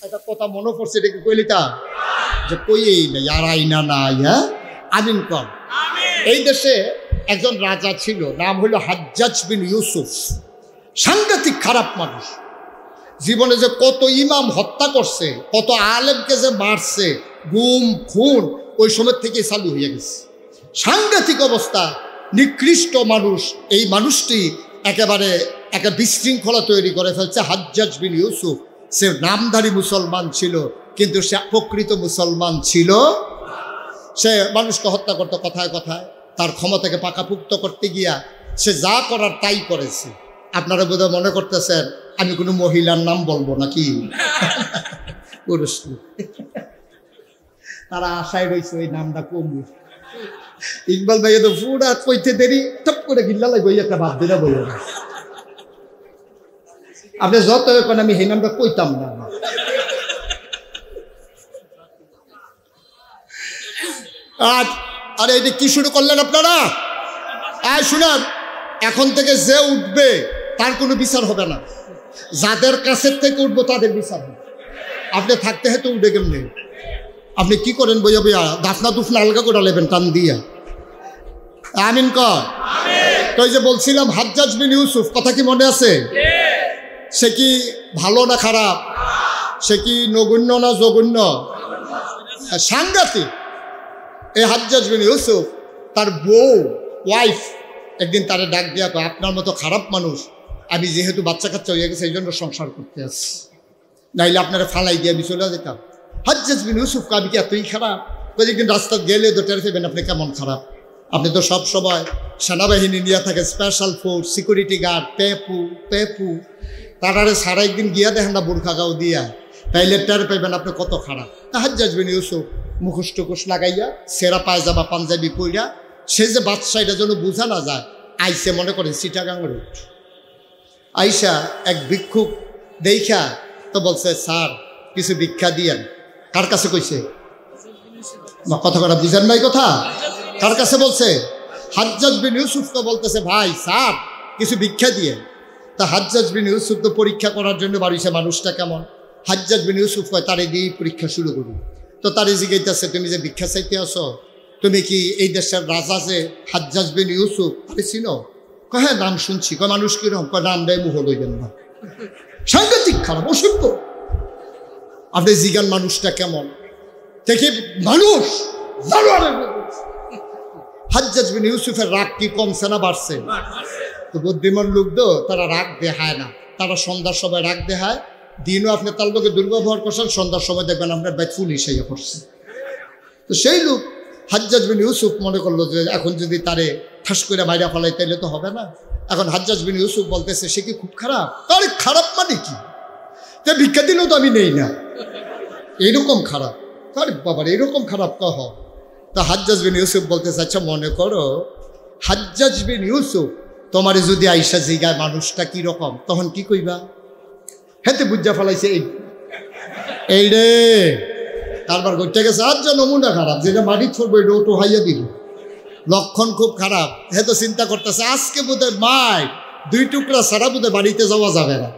একটা কথা মনে পড়ছে, এটাকে কইলিতা যে কইই নাই আর আইনা নাই। হ্যাঁ, আমিন কর। এই দেশে একজন রাজা ছিল, নাম হলো হাজ্জাজ বিন ইউসুফ। সাংঘাতিক খারাপ মানুষ। জীবনে যে কত ইমাম হত্যা করছে, কত আলেমকে যে মারছে, গুম খুন ওই সময় থেকে চালু হয়ে গেছে। সাংঘাতিক অবস্থা, নিকৃষ্ট মানুষ। এই মানুষটি একেবারে একটা বিশৃঙ্খলা তৈরি করে ফেলছে। হাজ্জাজ বিন ইউসুফ সে নামধারী মুসলমান ছিল, কিন্তু সে প্রকৃত মুসলমান ছিল। সে মানুষকে হত্যা করতো কথায় কথায়, তার ক্ষমতাকে পাকাপুক্ত করতে গিয়া সে যা করার তাই করেছে। আপনারা বোধহয় মনে করতেছেন আমি কোনো মহিলার নাম বলবো নাকি? পুরুষ তারা আশায় রয়েছে ওই নামটা কমবে। ইকবাল ভাই তো পুরা কইতে দেরি, টপ করে গিল্লা লাগবে একটা ভাব দিলে বলবো না। আপনি যত এখন আমি সেই নামটা কইতাম না। আরে এটা কি শুরু করলেন আপনারা? শুনান, এখন থেকে যে উঠবে তার কোনো বিচার হবে না, যাদের কাছের থেকে উঠবো তাদের বিচার হবে। আপনি থাকতে হয়তো উঠে কেমনি, আপনি কি করেন বইয়া বইয়া দাফনা দুফনা আলগা করে নেবেন টান দিয়া। আমিন কর। তো যে বলছিলাম হাজ্জাজ বিন ইউসুফ, কথা কি মনে আছে? সে কি ভালো না খারাপ? সে কি নগণ্য না জঘন্য? সাংঘাতিক। এই হাজ্জাজ বিন ইউসুফ তার বউ ওয়াইফ একদিন তারে ডাক দিয়া কয়, আপনার মতো খারাপ মানুষ আমি যেহেতু বাচ্চা কাচ্চা হয়ে গেছে এই জন্য সংসার করতে আসছি, নাইলে আপনারা ফালাই দিয়ে আমি চলে যেতাম। হাজ্জাজ বিন ইউসুফ আমি কি এতই খারাপ? কয়েকদিন রাস্তা গেলে তো টের পেবেন আপনি কেমন খারাপ। আপনি তো সব সময় সেনাবাহিনী নিয়ে থাকে, স্পেশাল ফোর্স, সিকিউরিটি গার্ড, পেপু তারারে সারা একদিন গিয়া দেখেন না বোরখা গাও দিয়া, তাইলে টের পাইবেন আপনি কত খারাপ। হাজ্জাজ বিন ইউসুফ মুখোশ টুকুশ লাগাইয়া সেরা পায়জামা পাঞ্জাবি পইরা, সে যে বাদশা এটা যেন বোঝা না যায়, আইসে মনে করেন চিটাগাং রোড। আইসা এক ভিক্ষুক দেখা তো বলছে, স্যার কিছু ভিক্ষা দিয়েন। কার কাছে কইছে? কথা কথা বুঝেন নাই কথা? কার কাছে বলছে? হাজ্জাজ বিন ইউসুফ তো বলতেছে, ভাই স্যার কিছু ভিক্ষা দিয়ে। তা হাজ্জাজ বিন ইউসুফ তো পরীক্ষা করার জন্য বাড়িছে মানুষটা কেমন। হাজ্জাজ বিন ইউসুফ কয় তারে দিয়েই পরীক্ষা শুরু করুন। তো তারে জিজ্ঞাসা, তুমি যে ভিক্ষা চাইতে আসো, তুমি কি এই দেশের রাজা যে হাজ্জাজ বিন ইউসুফ আরে চিনো? কয় হ্যাঁ নাম শুনছি। কয় মানুষ কিরকম? কয় নাম দেয় মুহ লইবেন না। সাংঘাতিক খারাপ, অসভ্য। আপনি জিজ্ঞান মানুষটা কেমন দেখে, মানুষ হাজ্জাজ বিন ইউসুফের রাগ কি কমছে না বাড়ছে? তো বুদ্ধিমান লোক তো তারা রাগ দেখায় না, তারা সন্ধ্যার সময় রাগ দেখায়। দিনও আপনি তার লোকে দুর্ব্যবহার করছেন, সন্ধ্যার সময় দেখবেন আপনার ব্যাগ ফুল হিসাইয়া পড়ছে। তো সেই লোক হাজ্জাজ বিন ইউসুফ মনে করলো যে এখন যদি তারে ঠাস করে মাইরা ফেলাই তাইলে তো হবে না। এখন হাজ্জাজ বিন ইউসুফ বলতেছে সে কি খুব খারাপ? আরে খারাপ মানে কি? যে ভিক্ষা দিলেও তো আমি নেই না, এইরকম খারাপ? আরে বাবার এরকম খারাপ কহ। তা হাজ্জাজ বিন ইউসুফ বলতেছে, আচ্ছা মনে করো হাজ্জাজ বিন ইউসুফ তোমার যদি আইসা জিগায় মানুষটা কি রকম, তখন কি কইবা? হেতে বুঝা ফেলাইছে এই রে, তারপর করতে গেছে আর যা নমুনা খারাপ, যেটা মাটি ছড়বো এটা ওটো হাইয়া দিল, লক্ষণ খুব খারাপ। হে তো চিন্তা করতেছে আজকে বোধহয় মায় 2 টুকরা ছাড়া বোধহয় বাড়িতে যাওয়া যাবে না।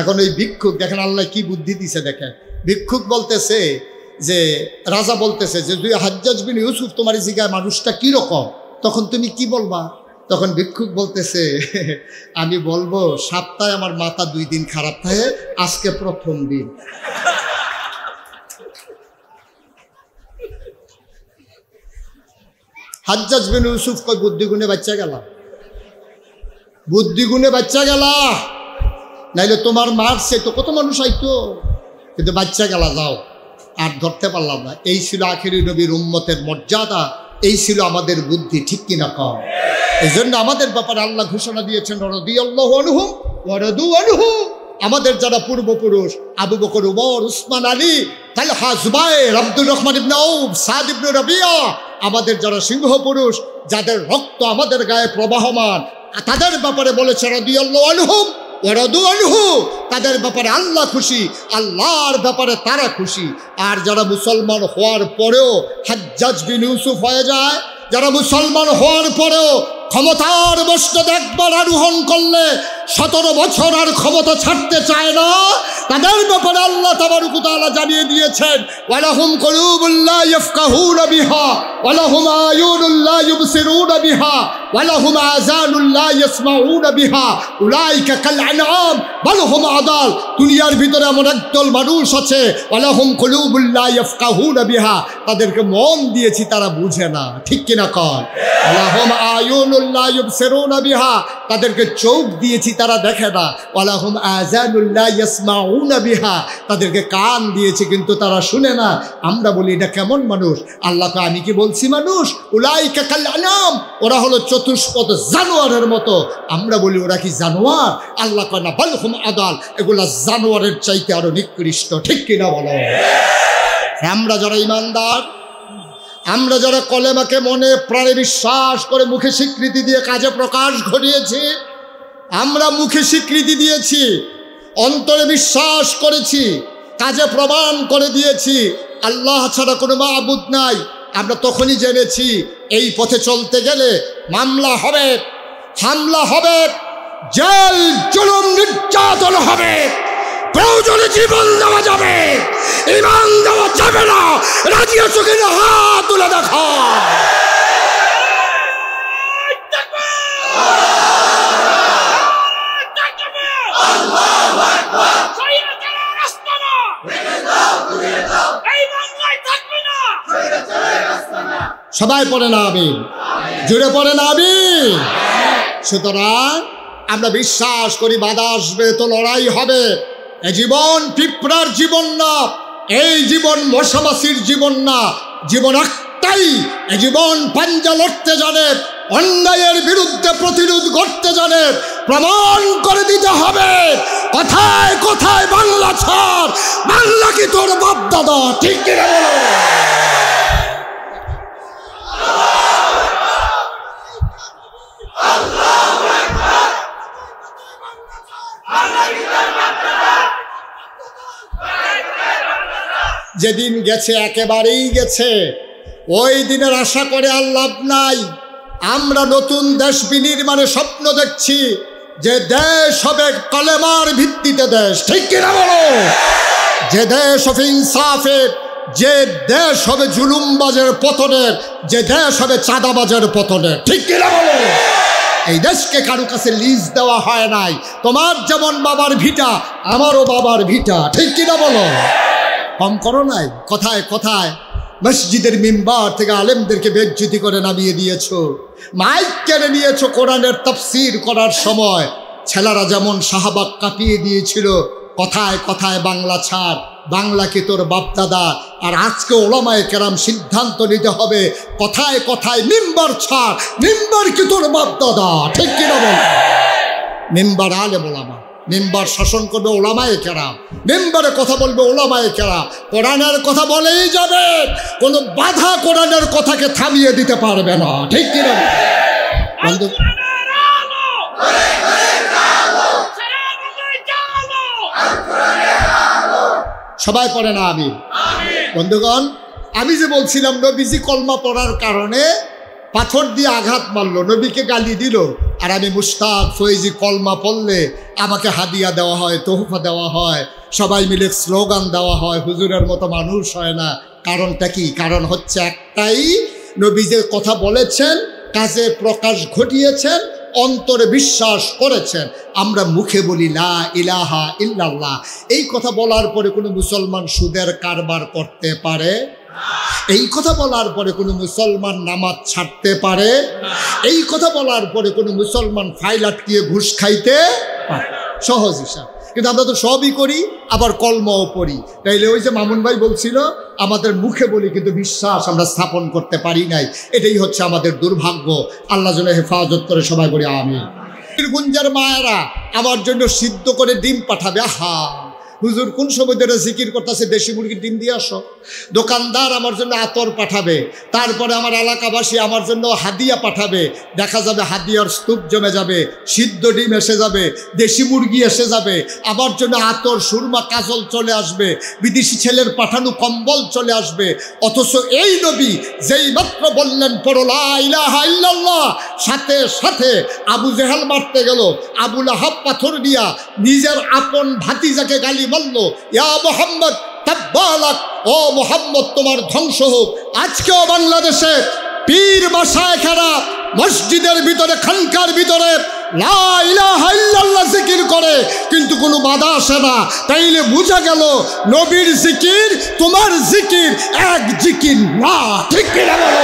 এখন ওই ভিক্ষুক দেখেন আল্লাহ কি বুদ্ধি দিছে দেখেন। ভিক্ষুক বলতেছে যে রাজা বলতেছে যে তুই হাজ্জাজ বিন ইউসুফ তোমার জিগায় মানুষটা কি রকম, তখন তুমি কি বলবা? তখন ভিক্ষুক বলতেছে আমি বলবো সপ্তাহে আমার মাথা 2 দিন খারাপ থাকে, আজকে প্রথম দিন। হাজ্জাজ বিন ইউসুফ কই বুদ্ধিগুণে বাচ্চা গেল, বুদ্ধিগুণে বাচ্চা গেল, নাইলে তোমার মারছে তো কত মানুষ আইতো, কিন্তু বাচ্চা গেলা যাও আর ধরতে পারলাম না। এই ছিল আখেরি নবীর উম্মতের মর্যাদা, এই ছিল আমাদের বুদ্ধি, ঠিক কিনা কম? এই জন্য আমাদের ব্যাপারে আল্লাহ ঘোষণা দিয়েছেন রাদিয়াল্লাহু আনহুম ওয়া রাদু আনহু। আমাদের যারা পূর্বপুরুষ আবু বকর, উমর, উসমান, আলী, তালহা, জুবায়ের, আব্দুর রহমান ইবনে আউফ, সাদ ইবনে রাবিয়া, আমাদের যারা সিংহ পুরুষ, যাদের রক্ত আমাদের গায়ে প্রবাহমান, তাদের ব্যাপারে বলেছে রাদিয়াল্লাহু আনহুম ওয়া রাদু আনহু। তাদের ব্যাপারে আল্লাহ খুশি, আল্লাহর ব্যাপারে তারা খুশি। আর যারা মুসলমান হওয়ার পরেও হাজ্জাজ বিন ইউসুফ হয়ে যায়, যারা মুসলমান হওয়ার পরেও ক্ষমতার মসনদে একবার আরোহণ করলে 17 বছর আর ক্ষমতা ছাড়তে চায় না, তাদের ব্যাপারে আল্লাহ তাবারক ওয়া তাআলা জানিয়ে দিয়েছেন, ওয়ালাহুম কুলুবুল লা ইয়াফকাহুনা বিহা ওয়ালাহুম আয়ুনুল লা ইউবসিরুনা বিহা ওয়ালাহুম আযানুল লা ইয়াসমাউনা বিহা উলাইকা কাল আনআম বাল হুম আদাল। দুনিয়ার ভিতরে এমন একদল মানুষ আছে, ওয়ালাহুম কুলুবুল লা ইয়াফকাহুনা বিহা, তাদেরকে মন দিয়েছি তারা বুঝে না, ঠিক কিনা কর? ওয়ালাহুম আয়ুনুল লা ইউবসিরুনা বিহা, তাদেরকে চোখ দিয়েছি তারা দেখে না। ওয়ালাহুম আযানুল লা ইয়াসমাউনা বিহা, তাদেরকে কান দিয়েছি কিন্তু তারা শুনে না। আমরা বলি এটা কেমন মানুষ? আল্লাহ কয় আমি কি বলছি মানুষ? উলাইকা কাল আনআম, ওরা হলো চতুষ্পদ জানোয়ারের মতো। আমরা বলি ওরা কি জানোয়ার? আল্লাহ কয় না, বাল হুম আদাল, এগুলা জানোয়ারের চাইতে আরো নিকৃষ্ট, ঠিক কিনা বলো? আমরা যারা ইমানদার, আমরা যারা কলেমাকে মনে প্রাণে বিশ্বাস করে মুখে স্বীকৃতি দিয়ে কাজে প্রকাশ ঘটিয়েছি, আমরা মুখে স্বীকৃতি দিয়েছি, অন্তরে বিশ্বাস করেছি, কাজে প্রমাণ করে দিয়েছি আল্লাহ ছাড়া কোনো মাবুদ নাই, আমরা তখনই জেনেছি এই পথে চলতে গেলে মামলা হবে, হামলা হবে, জেল জুলুম নির্যাতন হবে, প্রয়োজনে জীবন দেওয়া যাবে, ঈমান দেওয়া যাবে না। রাজি আছো কিনা হাত তুলে দেখো। সবাই পড়ে না আমিন, জুড়ে পড়ে না আমিন। সুতরাং আমরা বিশ্বাস করি বাধা আসবে তো লড়াই হবে। এই জীবন পিঁপড়ার জীবন না, এই জীবন মশামাছির জীবন না, জীবন একটাই। এই জীবন পাঞ্জা লড়তে জানে, অন্যায়ের বিরুদ্ধে প্রতিরোধ করতে জানে, প্রমাণ করে দিতে হবে। কোথায় কোথায় বাংলা ছাড়, বাংলা কি তোর বাপ দাদা, ঠিক কিনা বলো? যেদিন গেছে একেবারেই গেছে, ওই দিনের আশা করে আর লাভ নাই। আমরা নতুন দেশ বিনির্মাণে স্বপ্ন দেখছি, যে দেশ হবে কলেমার ভিত্তিতে দেশ, ঠিক কিনা বলো? যে দেশ হবে ইনসাফের, যে দেশ হবে জুলুমবাজের পতনের, যে দেশ হবে চাঁদাবাজের পতনের, ঠিক কিনা বলো? এই দেশকে কারো কাছে লিজ দেওয়া হয় নাই। তোমার যেমন বাবার ভিটা, আমারও বাবার ভিটা, ঠিক কিনা বলো? কম করো নাই। কোথায় কোথায় মসজিদের মিম্বার থেকে আলেমদেরকে বেজ্জতি করে নামিয়ে দিয়েছো, মাইক কেড়ে নিয়েছো কোরআনের তাফসীর করার সময়। ছেলেরা যেমন শাহবাগ কাঁপিয়ে দিয়েছিল, কথায় কথায় বাংলা ছাড়, বাংলা কি তোর বাপদাদা। আর আজকে ওলামায়ে কেরাম সিদ্ধান্ত নিতে হবে, কথায় কথায় মিম্বার ছাড়, মিম্বার কি তোর বাপদাদা, ঠিক কিনা বল? মিম্বার আলেম ওলামা, মেম্বার শাসন করবে ওলামায়ে কেরাম, মেম্বারে কথা বলবে ওলামায়ে কেরাম। কোরআনের কথা বলেই যাবে, কোনো বাধা কোরআনের কথাকে থামিয়ে দিতে পারবে না, ঠিক কিনা? সবাই পড়ে না আমিন। বন্ধুগণ, আমি যে বলছিলাম নবীজি কলমা পড়ার কারণে পাথর দিয়ে আঘাত মারলো, নবীকে গালি দিল, আর আমি মুশতাক ফয়েজি কলমা পড়লে আমাকে হাদিয়া দেওয়া হয়, তোহফা দেওয়া হয়, সবাই মিলে স্লোগান দেওয়া হয়, হুজুরের মতো মানুষ হয় না। কারণটা কি? কারণ হচ্ছে একটাই, নবী যে কথা বলেছেন, কাজে প্রকাশ ঘটিয়েছেন, অন্তরে বিশ্বাস করেছেন। আমরা মুখে বলি লা ইলাহা ইল্লাল্লাহ, এই কথা বলার পরে কোনো মুসলমান সুদের কারবার করতে পারে? এই কথা বলার পরে কোনো মুসলমান নামাজ ছাড়তে পারে? এই কথা বলার পরে কোনো মুসলমান ফাইল আটকিয়ে ঘুষ খাইতে পারে? সহজ হিসাব। কিন্তু আমরা তো সবই করি, আবার কলমাও পড়ি। তাইলে ওই যে মামুন ভাই বলছিল, আমাদের মুখে বলি কিন্তু বিশ্বাস আমরা স্থাপন করতে পারি নাই। এটাই হচ্ছে আমাদের দুর্ভাগ্য। আল্লাহ যেন হেফাজত করে, সবাই বলি আমিন। গুঞ্জার মায়েরা আমার জন্য সিদ্ধ করে ডিম পাঠাবে, আহা হুজুর কোন সময় ধরে জিকির করতেছে, দেশি মুরগির ডিম দিয়ে আসো। দোকানদার আমার জন্য আতর পাঠাবে, তারপরে আমার এলাকাবাসী আমার জন্য হাদিয়া পাঠাবে। দেখা যাবে হাদিয়ার স্তূপ জমে যাবে, সিদ্ধ ডিম এসে যাবে, দেশি মুরগি এসে যাবে, আমার জন্য আতর, সুরমা, কাজল চলে আসবে, বিদেশি ছেলের পাঠানো কম্বল চলে আসবে। অথচ এই নবী যেই মাত্র বললেন পড়ো লা ইলাহা ইল্লাল্লাহ, সাথে সাথে আবু জেহেল মারতে গেল, আবু লাহাব পাথর দিয়া নিজের আপন ভাতিজাকে গালি মারল, ইয়া মুহাম্মদ তাব্বালাক, ও মুহাম্মদ তোমার ধ্বংস হোক। আজকেও বাংলাদেশে পীর মাশায়েখরা মসজিদের ভিতরে, খানকার ভিতরে লা ইলাহা ইল্লাল্লাহ জিকির করে, কিন্তু কোনো বাধা আসে না। তাইলে বোঝা গেল নবীর জিকির তোমার জিকির এক জিকির না। ঠিক কিনা বলো?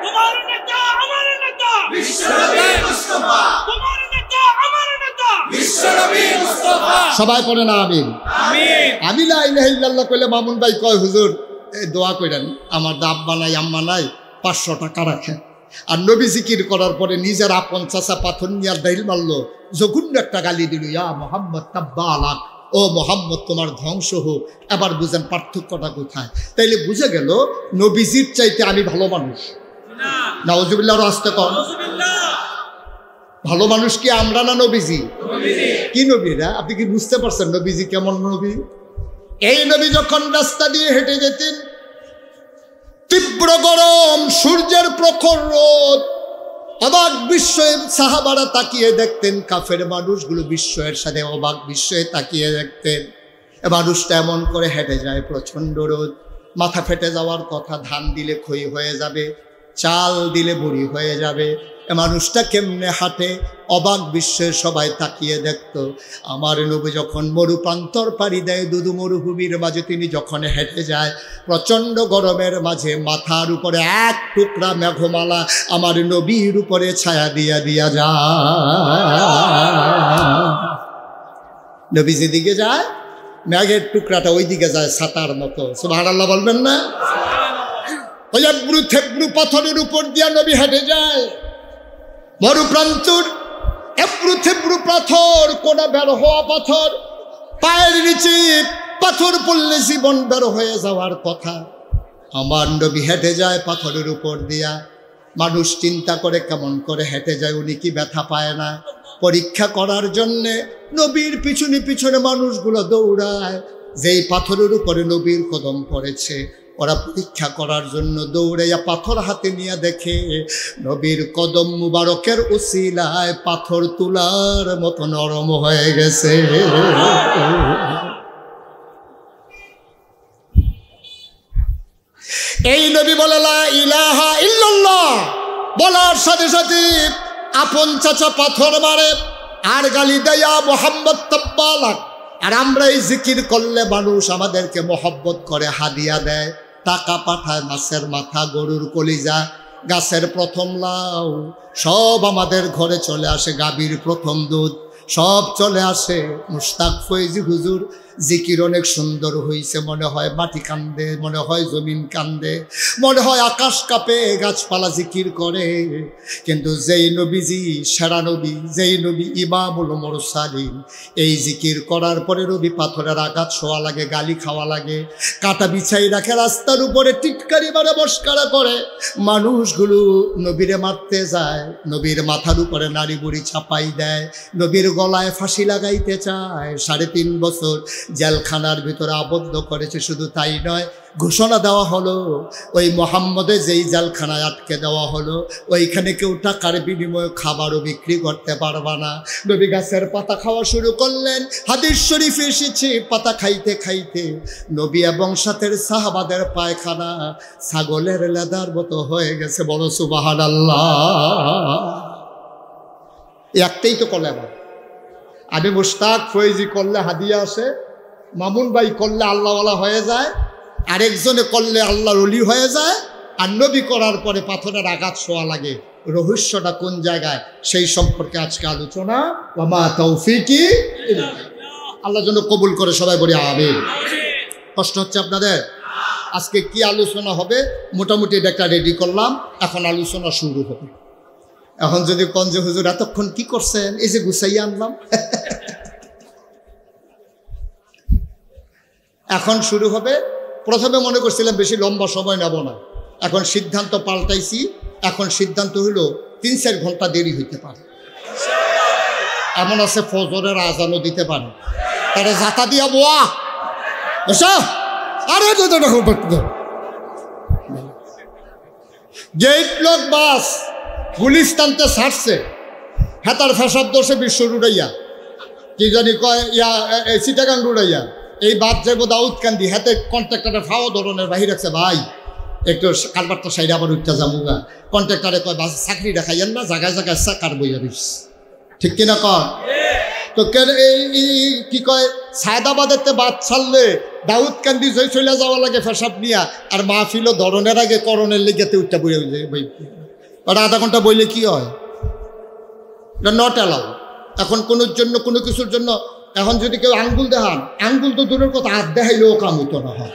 তোমার নেতা আমার নেতা বিশ্বনবী মুস্তাফা, তোমার নেতা আমার নেতা বিশ্বনবী মুস্তাফা। সবাই পড়ে না আমিন? আমিন। আমি লা ইলাহা ইল্লাল্লাহ কইলে মামুন ভাই কয় হুজুর এই দোয়া কইরেন, আমার আব্বা নাই আম্মা নাই, 500 টাকা রাখেন। আর নবী জিকির করার পরে নিজের আপন চাচা পাথর নিয়ে দাইল মারলো, জঘন্য একটা গালি দিল, ইয়া মুহাম্মদ তাব্বালাক, ও মুহাম্মদ তোমার ধ্বংস হোক। এবার বুঝেন পার্থক্যটা কোথায়? তাইলে বুঝে গেল নবীজির চাইতে আমি ভালো মানুষ। নাউজুবিল্লাহ, আস্তে কম। ভালো মানুষ কি আমরা না নবীজি? কি নবীরা? আপনি কি বুঝতে পারছেন নবীজি কেমন নবী? এই নবী যখন রাস্তা দিয়ে হেঁটে যেতেন, তীব্র গরম, সূর্যের প্রখর রোদ, অবাক বিস্ময়ে সাহাবারা তাকিয়ে দেখতেন, কাফের মানুষগুলো বিস্ময়ের সাথে অবাক বিস্ময়ে তাকিয়ে দেখতেন। মানুষটা এমন করে হেঁটে যায়, প্রচণ্ড রোদ, মাথা ফেটে যাওয়ার কথা, ধান দিলে ক্ষয় হয়ে যাবে, চাল দিলে বুড়ি হয়ে যাবে, এ মানুষটা কেমনে হাঁটে? অবাক বিস্ময়ে সবাই তাকিয়ে দেখত। আমার নবী যখন মরুপ্রান্তর পাড়ি দেয়, দুদু মরুভূমির মাঝে তিনি যখন হেঁটে যায়, প্রচণ্ড গরমের মাঝে মাথার উপরে এক টুকরা মেঘমালা আমার নবীর উপরে ছায়া দিয়া দিয়া যায়। নবী যেদিকে যায় মেঘের টুকরাটা ওই দিকে যায় ছাতার মতো। সুবহানাল্লাহ বলবেন না? ওই এবড়ু থেবড়ু পাথরের উপর দিয়া নবী হেঁটে যায়। মরুপ্রান্তর এবড়ু থেবড়ু পাথর, কোনা বের হওয়া পাথর, পায়ের নিচে পাথর পড়লে জীবন বের হয়ে যাওয়ার কথা। আমার নবী হেঁটে যায় পাথরের উপর দিয়া। মানুষ চিন্তা করে কেমন করে হেঁটে যায়, উনি কি ব্যথা পায় না? পরীক্ষা করার জন্যে নবীর পিছনে পিছনে মানুষগুলো দৌড়ায়। যেই পাথরের উপরে নবীর কদম পড়েছে, ওরা পরীক্ষা করার জন্য দৌড়াইয়া পাথর হাতে নিয়ে দেখে নবীর কদম মুবারকের উসিলায় পাথর তুলার মতো নরম হয়ে গেছে। এই নবী বলে লা ইলাহা ইল্লাল্লাহ, বলার সাথে সাথে আপন চাচা পাথর মারে আর গালি দেয়া মুহাম্মদ তাব্বালাক। আর আমরা এই জিকির করলে মানুষ আমাদেরকে মোহব্বত করে, হাদিয়া দেয়, টাকা পাঠায়, মাছের মাথা, গরুর কলিজা, গাছের প্রথম লাউ সব আমাদের ঘরে চলে আসে, গাভীর প্রথম দুধ সব চলে আসে। মুশতাক ফৈজি হুজুর জিকির অনেক সুন্দর হয়েছে, মনে হয় মাটি কান্দে, মনে হয় জমিন কান্দে, মনে হয় আকাশ কাঁপে, গাছপালা জিকির করে। কিন্তু যেই নবীজি সেরা নবী, যেই নবী ইমামুল মুরসালিন, এই জিকির করার পরে নবী পাথরের আঘাত ছোঁয়া লাগে, গালি খাওয়া লাগে, কাটা বিছাই রাখে, রাস্তার উপরে টিটকারি মারে বস্কারা করে। মানুষগুলো নবীরে মারতে যায়, নবীর মাথার উপরে নারী বুড়ি ছাপাই দেয়, নবীর গলায় ফাঁসি লাগাইতে চায়। 3.5 বছর জেলখানার ভিতরে আবদ্ধ করেছে। শুধু তাই নয়, ঘোষণা দেওয়া হলো ওই মোহাম্মদে যেই জেলখানায় আটকে দেওয়া হলো, ওইখানে কেউ টাকার বিনিময়ে খাবারও বিক্রি করতে পারবা না। নবী গাছের পাতা খাওয়া শুরু করলেন। হাদিস শরীফে এসেছে, পাতা খাইতে খাইতে নবী এবং সাথের সাহাবাদের পায়খানা ছাগলের লেদার মতো হয়ে গেছে। বড় সুবহানাল্লাহ। একটাই তো কলে আমি মুশতাক ফৈজি করলে হাদিয়া আসে, মামুন ভাই করলে আল্লাহওয়ালা হয়ে যায়, আরেকজনে করলে আল্লাহর ওলি হয়ে যায়, আর নবী করার পরে পাথরের আঘাত ছোঁয়া লাগে। রহস্যটা কোন জায়গায় সেই সম্পর্কে আজকে আলোচনা। ওয়া মা তৌফিকি ইল্লা বিল্লাহ। আল্লাহ যেন কবুল করে, সবাই বলি আমিন। কষ্ট হচ্ছে আপনাদের? আজকে কি আলোচনা হবে মোটামুটি এটা একটা রেডি করলাম, এখন আলোচনা শুরু হবে। এখন যদি কঞ্জে হুজুর এতক্ষণ কি করছেন, এই যে গুছাইয়া আনলাম, এখন শুরু হবে। প্রথমে মনে করছিলাম বেশি লম্বা সময় নেব না, এখন সিদ্ধান্ত পাল্টাইছি। এখন সিদ্ধান্ত হলো 3-4 ঘন্টা দেরি হইতে পারে। এমন আছে ফজরের আজানও দিতে পারে, তারা জাতা দিয়া বোয়া আরে যেই লোক বাস গুলিস্তানতে ছাড়ছে হেতার ফেসার দোষে বিশ্ব রুড়াইয়া কি জানি কয় ইয়া চিটাগাং রুড়াইয়া এই বাদ যাবো দাউদকান্দি হাতে কন্ট্রাক্টরে ফাও ধরনের বাহির আছে। ভাই একটু কারবার তো সাইডে আবার উঠতে যাবো গা। কন্ট্রাক্টরে কয় বাস চাকরি দেখাইয়েন না, জায়গায় জায়গায় চাকার বইয়া দিস, ঠিক কিনা কর। তো এই কি কয় সায়দাবাদেরতে বাদ ছাড়লে দাউদকান্দি জয় চলে যাওয়া লাগে ফেসাব নিয়া, আর মাহফিলও ধরনের আগে করণের লেগেতে উঠতে বই ওটা আধা ঘন্টা বইলে কি হয়? এটা নট অ্যালাউ। এখন কোনোর জন্য কোনো কিছুর জন্য এখন যদি কেউ আঙ্গুল দেখান, আঙ্গুল তো দূরের কথা, হাত দেখাইলেও কাম হইতো না হয়।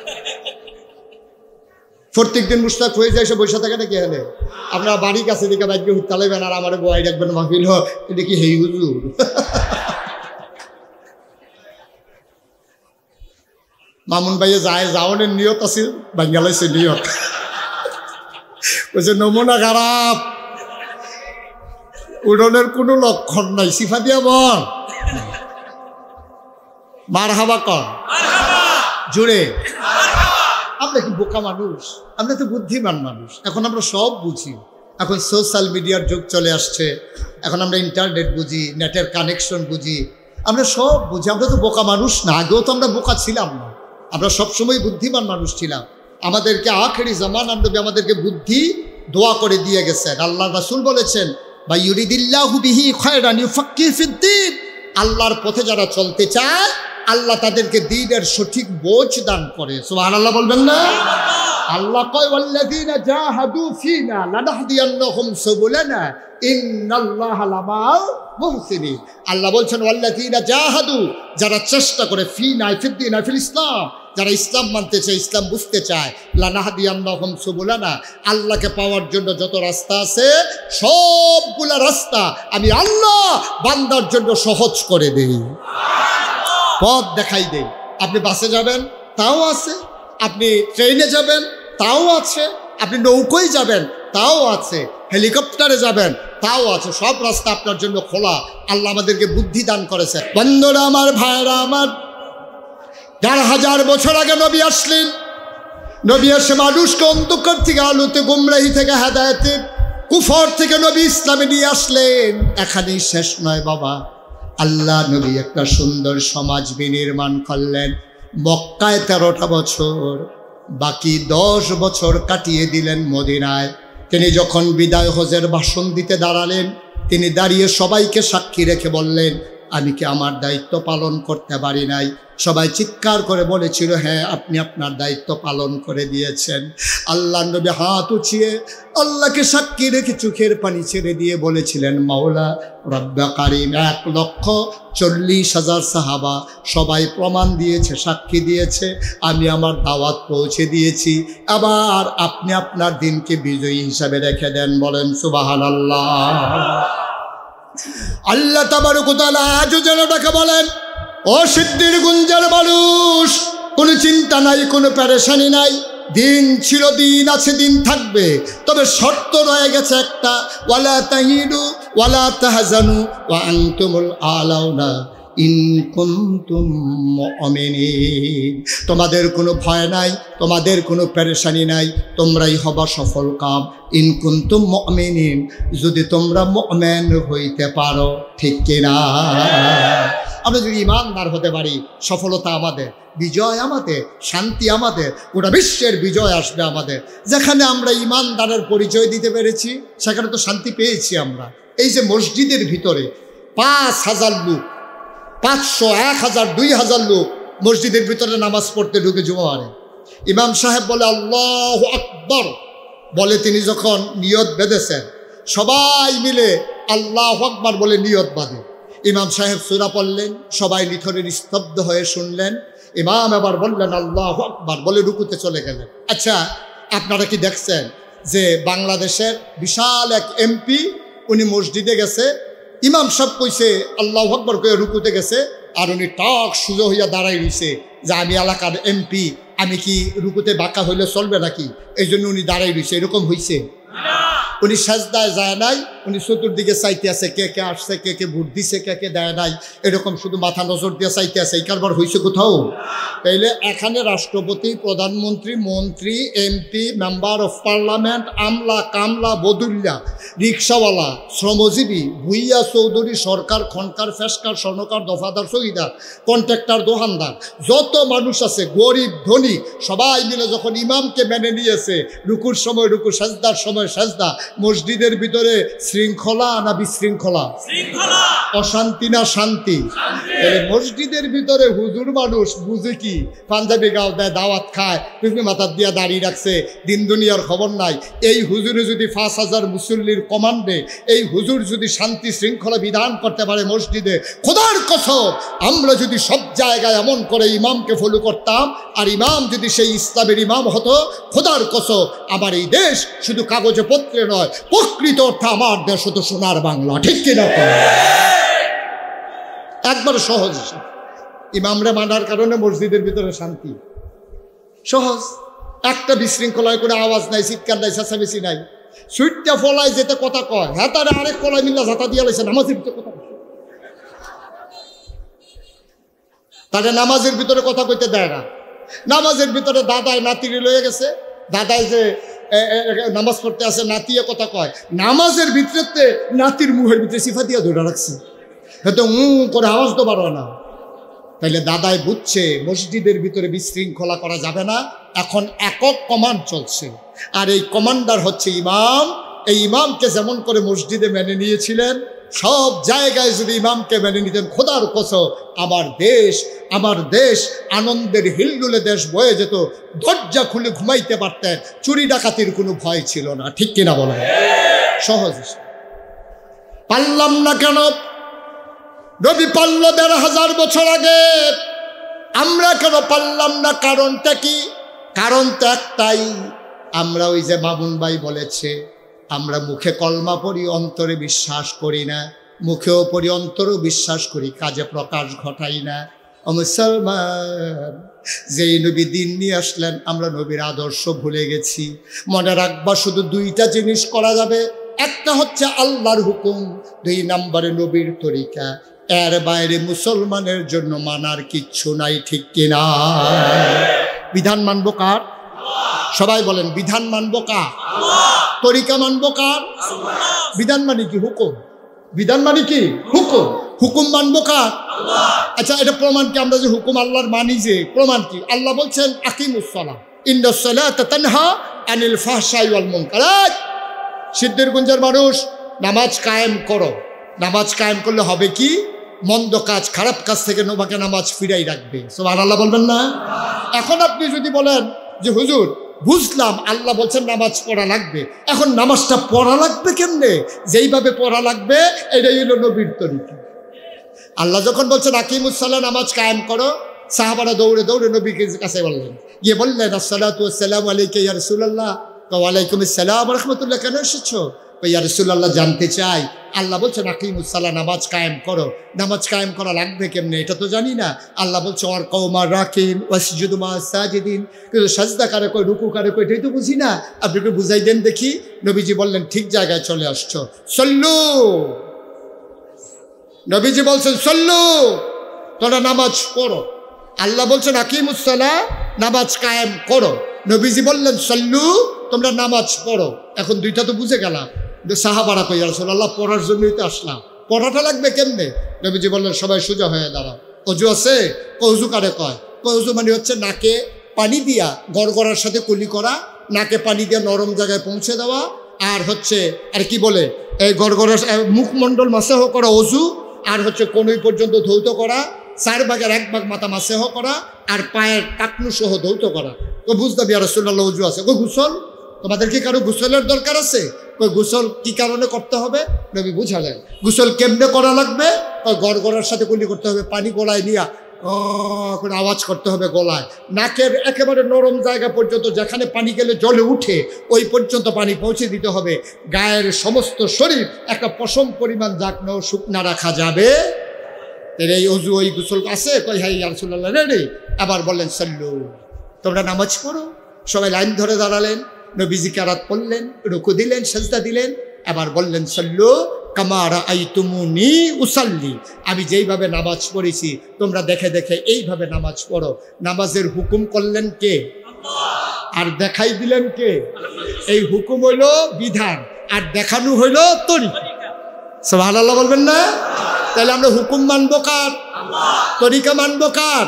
প্রত্যেক দিন মুস্তাক হয়ে যায় সে বসে থাকে নাকি? হলে আপনার বাড়ির কাছে দিকে বাইকে হুতালাইবেন আর আমার বয় রাখবেন মাহফিল এটা কি হেই হুজুর? মামুন ভাইয়ে যায় যাওয়ানের নিয়ত আছে, বাঙ্গালাইছে নিয়ত বলছে নমুনা খারাপ, উড়নের কোনো লক্ষণ নাই, সিফা দিয়া বল মার হাবা কর জুড়ে। আমরা কি বোকা মানুষ? আমরা তো বুদ্ধিমান মানুষ। এখন আমরা সব বুঝি। এখন সোশ্যাল মিডিয়ার যুগ চলে আসছে, এখন আমরা ইন্টারনেট বুঝি, নেটের কানেকশন বুঝি, আমরা সব বুঝি। আমরা তো বোকা মানুষ না, আগেও তো আমরা বোকা ছিলাম না, আমরা সবসময় বুদ্ধিমান মানুষ ছিলাম। আমাদেরকে আখেরি জামানার নবী আমাদেরকে বুদ্ধি দোয়া করে দিয়ে গেছেন। আল্লাহ রাসূল বলেছেন বা ইউরিদিল্লাহু বিহি খায়রান ইউফাক্কিহু ফিদ্দীন, আল্লাহর পথে যারা চলতে চায় আল্লাহ তাদেরকে দ্বীনের সঠিক বোঝ দান করে। সুবহানাল্লাহ বলবেন না? আল্লাহ কয় ওয়াল্লাযীনা জাহাদু ফীনা লানাহদিয়ান্নাহুম সুবুলানা ইন্নাল্লাহা লামাল মুহসিনিন। আল্লাহ বলছেন ওয়াল্লাযীনা জাহাদু, যারা চেষ্টা করে, ফীনা ফিদ্দীন ফিল ইসলাম, যারা ইসলাম মানতে চায়, ইসলাম বুঝতে চায়, লানাহদিয়ান্নাহুম সুবুলানা, আল্লাহকে পাওয়ার জন্য যত রাস্তা আছে সবগুলা রাস্তা আমি আল্লাহ বান্দার জন্য সহজ করে দেই, পথ দেখাই দেই। আপনি বাসে যাবেন তাও আছে, আপনি ট্রেনে যাবেন তাও আছে, আপনি নৌকোয় যাবেন তাও আছে, হেলিকপ্টারে যাবেন তাও আছে, সব রাস্তা আপনার জন্য খোলা। আল্লাহ আমাদেরকে বুদ্ধি দান করেছে। বন্ধুরা আমার, ভাইরা আমার, 1000 বছর আগে নবী আসলেন। নবী এসে মানুষকে অন্ধকার থেকে আলোতে, গুমরাহি থেকে হেদায়েতে, কুফর থেকে নবী ইসলামে নিয়ে আসলেন। এখানেই শেষ নয় বাবা, আল্লাহ নবী একটা সুন্দর সমাজ বিনির্মাণ করলেন। মক্কায় 13টা বছর, বাকি 10 বছর কাটিয়ে দিলেন মদিনায়। তিনি যখন বিদায় হজের ভাষণ দিতে দাঁড়ালেন, তিনি দাঁড়িয়ে সবাইকে সাক্ষী রেখে বললেন, আমি কি আমার দায়িত্ব পালন করতে পারি নাই? সবাই চিৎকার করে বলেছিল, হ্যাঁ আপনি আপনার দায়িত্ব পালন করে দিয়েছেন। আল্লাহ নবী হাত উঠিয়ে আল্লাহকে সাক্ষী রেখে চোখের পানি ছেড়ে দিয়ে বলেছিলেন, মাওলা রব্বে কারিম, 1,40,000 সাহাবা সবাই প্রমাণ দিয়েছে, সাক্ষী দিয়েছে, আমি আমার দাওয়াত পৌঁছে দিয়েছি। আবার আপনি আপনার দিনকে বিজয়ী হিসাবে রেখে দেন। বলেন সুবহানাল্লাহ। আল্লাহ তাবারক ওয়া তাআলা আজও যেন ডাকে বলেন, ও সিদ্ধির গুঞ্জার মানুষ, কোনো চিন্তা নাই, কোনো পেরেশানি নাই, দিন ছিল, দিন আছে, দিন থাকবে, তবে শর্ত রয়ে গেছে একটা, ওয়ালা তাহিনু ওয়ালা তাহজানু ওয়া আনতুমুল আলাউনা ইন কুনতুম মুমিনিন। তোমাদের কোনো ভয় নাই, তোমাদের কোনো পেরেশানি নাই, তোমরাই হবা সফল কাম। ইন কুনতুম মুমিনিন, যদি তোমরা মুমিন হইতে পারো, ঠিক কিনা? আমরা যদি ইমানদার হতে পারি, সফলতা আমাদের, বিজয় আমাদের, শান্তি আমাদের, গোটা বিশ্বের বিজয় আসবে আমাদের। যেখানে আমরা ইমানদারের পরিচয় দিতে পেরেছি সেখানে তো শান্তি পেয়েছি আমরা। এই যে মসজিদের ভিতরে 5,000 লোক, 500, 1000, 2000 লোক মসজিদের ভিতরে নামাজ পড়তে ঢুকে জুমারে, ইমাম সাহেব বলে আল্লাহু আকবার বলে, তিনি যখন নিয়ত বেঁধেছেন সবাই মিলে আল্লাহু আকবার বলে নিয়ত বাঁধে। ইমাম সাহেব সূরা পড়লেন, সবাই নিথরে নিস্তব্ধ হয়ে শুনলেন। ইমাম এবার বললেন আল্লাহু আকবার বলে রুকুতে চলে গেলেন। আচ্ছা, আপনারা কি দেখছেন যে বাংলাদেশের বিশাল এক এমপি, উনি মসজিদে গেছে, ইমাম সাহেব কইছে আল্লাহু আকবার কয়ে রুকুতে গেছে, আর উনি টক সুজো হইয়া দাঁড়াই রইছে যে আমি এলাকার এমপি, আমি কি রুকুতে বাঁকা হইলে চলবে নাকি, এই জন্য উনি দাঁড়াই রইছে, এরকম হইছে? উনি সাজদায় যায় নাই, উনি চতুর্দিকে চাইতে আছে কে কে আসছে, কে কে ভোট দিছে, কে কে দেয় নাই, এরকম শুধু মাথা নজর দিয়ে চাইতে আছে। এই কারবার হয়েছে কোথাও? তাইলে এখানে রাষ্ট্রপতি, প্রধানমন্ত্রী, মন্ত্রী, এমপি, মেম্বার অফ পার্লামেন্ট, আমলা কামলা বদুল্লা, রিক্সাওয়ালা, শ্রমজীবী, ভুইয়া চৌধুরী, সরকার, খনকার, ফেসকার, স্বর্ণকার, দফাদার, চৌকিদার, কন্ট্রাক্টর, দোকানদার, যত মানুষ আছে গরিব ধনী সবাই মিলে যখন ইমামকে মেনে নিয়েছে, রুকুর সময় রুকু, সাজদার সময় সাজদা, মসজিদের ভিতরে শৃঙ্খলা না বিশৃঙ্খলা, অশান্তি না শান্তি? মসজিদের ভিতরে হুজুর মানুষ বুঝে কি, পাঞ্জাবি গাও দেয়, দাওয়াত খায়, টুপি মাথার দিয়া দাঁড়িয়ে রাখছে, দিন দুনিয়ার খবর নাই। এই হুজুরে যদি 5,000 মুসল্লির কমান্ডে এই হুজুর যদি শান্তি শৃঙ্খলা বিধান করতে পারে মসজিদে, খোদার কসম আমরা যদি সব জায়গায় এমন করে ইমামকে ফলো করতাম, আর ইমাম যদি সেই ইসলামের ইমাম হতো, খোদার কসম আমার এই দেশ শুধু কাগজে পত্রে নয়, প্রকৃত অর্থে আমার দেশ হতো সোনার বাংলা। ঠিক কিনা? একবার সহজ, ইমামরা মানার কারণে মসজিদের ভিতরে শান্তি সহজ, একটা বিশৃঙ্খলায় করে আওয়াজ নাই, চিৎকার নাই, চেঁচামেচি নাই, সুইটটা ফলায় যেতে কথা কয়, হ্যাঁ তারা আরেক ফলায় মিল্লা ঝাঁটা দিয়ে লাইছে নামাজের ভিতরে কথা, তাদের নামাজের ভিতরে কথা কইতে দেয় না। নামাজের ভিতরে দাদায় নাতিরে লয়ে গেছে, দাদাই যে নামাজ পড়তে আসে নাতিয়ে কথা কয়, নামাজের ভিতরে নাতির মুখের ভিতরে সিফা দিয়া ধরে রাখছে, হয়তো করে আওয়াজ তো পারো না। তাইলে দাদাই বুঝছে মসজিদের ভিতরে বিশৃঙ্খলা করা যাবে না, এখন একক কমান্ড চলছে, আর এই কমান্ডার হচ্ছে ইমাম। এই ইমামকে যেমন করে মসজিদে মেনে নিয়েছিলেন, সব জায়গায় যদি ইমামকে মেনে নিতেন, খোদার কসম আমার দেশ আনন্দের হিলডুলে দেশ বয়ে যেত, দরজা খুলে ঘুমাইতে পারতেন, চুরি ডাকাতির কোনো ভয় ছিল না। ঠিক কিনা বলেন? সহজ। পারলাম না কেন? নবী পারল ১,৫০০ বছর আগে, আমরা কেন পারলাম না? কারণটা কি? কারণ তো একটাই, আমরা ওই যে মামুন ভাই বলেছে, আমরা মুখে কলমা পড়ি, অন্তরে বিশ্বাস করি না, মুখেও পড়ি, অন্তরেও বিশ্বাস করি, কাজে প্রকাশ ঘটাই না। ও মুসলমান, যেই নবী দিন নিয়ে আসলেন আমরা নবীর আদর্শ ভুলে গেছি। মনে রাখবা শুধু 2টা জিনিস করা যাবে, একটা হচ্ছে আল্লাহর হুকুম, 2 নম্বরে নবীর তরিকা, এর বাইরে মুসলমানের জন্য মানার কিচ্ছু নাই। ঠিক কিনা? বিধান মানবো কার? সবাই বলেন, বিধান মানবো কার? তরিকা মানবো কার? বিধান মানে কি? হুকুম। বিধান মানে কি? হুকুম। হুকুম মানবো কার? আচ্ছা, এটা প্রমাণ কি? আমরা যে হুকুম আল্লাহর মানি, যে প্রমাণ কি? আল্লাহ বলছেন আকিমুস সালাহ ইন্নাস সালাতা তানহা আনিল ফাহশাই ওয়াল মুনকার। সিদ্ধিরগঞ্জের মানুষ, নামাজ কায়েম করো। নামাজ কায়েম করলে হবে কি? মন্দ কাজ, খারাপ কাজ থেকে তোমাকে নামাজ ফিরাই রাখবে। সুবহানাল্লাহ বলবেন না? এখন আপনি যদি বলেন যে হুজুর বুঝলাম আল্লাহ বলছেন নামাজ পড়া লাগবে, এখন নামাজটা পড়া লাগবে কেমনে? যেইভাবে পড়া লাগবে এটাই হলো নবীর তরিকা। আল্লাহ যখন বলছেন আকিমুস সালাহ, নামাজ কায়েম করো, সাহাবারা দৌড়ে দৌড়ে নবীর কাছে বললেন, গিয়ে বললেন আসসালাতু ওয়াসসালামু আলাইকা ইয়া রাসূলুল্লাহ। ওয়া আলাইকুম আসসালাম ওয়া রাহমাতুল্লাহ। কেন এসেছো? ইয়া রাসূলুল্লাহ জানতে চাই, আল্লাহ বলছেন আকিমুস সালাহ, নামাজ কায়েম করো। নামাজ কায়েম করা লাগবে কেমনে এটা তো জানি না। আল্লাহ বলছে ওয়ার কওমা রাকিন ওয়াসজুদু মা সাজিদিন, কিন্তু সাজদা কারে কয়, রুকু কারে কয়, এটাই তো বুঝি না, আপনি একটু বুঝাই দেন দেখি। নবীজি বললেন ঠিক জায়গায় চলে আসছো, সল্লু। নবীজি বলছেন সল্লু, তোরা নামাজ পড়ো। আল্লাহ বলছেন আকিমুস সালাহ, নামাজ কায়েম করো। নবীজি বললেন সল্লু, তোমরা নামাজ পড়ো। এখন 2টা তো বুঝে গেলাম। সাহাবারা কই, ইয়া রাসূলুল্লাহ পড়ার জন্যই তো আসলাম, পড়াটা লাগবে কেমনে? নবীজি বললেন সবাই সোজা হয়ে দাঁড়াও। অজু আছে? অজু কারে কয়? অজু মানে হচ্ছে নাকে পানি দিয়া গড়গড়ার সাথে কুলি করা, নাকে পানি দিয়া নরম জায়গায় পৌঁছে দেওয়া, আর হচ্ছে আর কি বলে এই গড়গড়ার মুখমণ্ডল মাসাহ করা অজু, আর হচ্ছে কনুই পর্যন্ত ধৌত করা, 4 ভাগের 1 ভাগ মাথা মাসাহ করা, আর পায়ের টাকনু সহ ধৌত করা। তো বুঝতে ইয়া রাসূলুল্লাহ অজু আছে। কই গোসল? তোমাদের কি কারো গোসলের দরকার আছে? কই গোসল কি কারণে করতে হবে? নবী বুঝালেন। গোসল কেমনে করা লাগবে? গড়গড়ার সাথে কুলি করতে হবে, পানি গলায় নিয়া করে আওয়াজ করতে হবে গলায়, নাকের একেবারে নরম জায়গা পর্যন্ত, যেখানে পানি গেলে জলে উঠে ওই পর্যন্ত পানি পৌঁছে দিতে হবে। গায়ের সমস্ত শরীর একটা পশম পরিমাণ জাকনো শুকনা রাখা যাবে। এর এই অজু ওই গোসল আছে, কই হাই ইয়া রাসূলুল্লাহ রেডি। আবার বললেন সাল্লু, তোমরা নামাজ পড়ো। সবাই লাইন ধরে দাঁড়ালেন, নবীজি কেরাত পড়লেন, রুকু দিলেন, সেজদা দিলেন। আবার বললেন সাল্লু কামা রাআইতুমুনি উসাল্লি, আমি যেইভাবে নামাজ পড়েছি তোমরা দেখে দেখে এইভাবে নামাজ পড়ো। নামাজের হুকুম করলেন কে? আর দেখাই দিলেন কে? এই হুকুম হইল বিধান, আর দেখানো হইল তরিকা। সুবহানাল্লাহ বলবেন না? তাহলে আমরা হুকুম মানবো কার? তরিকা মানবো কার?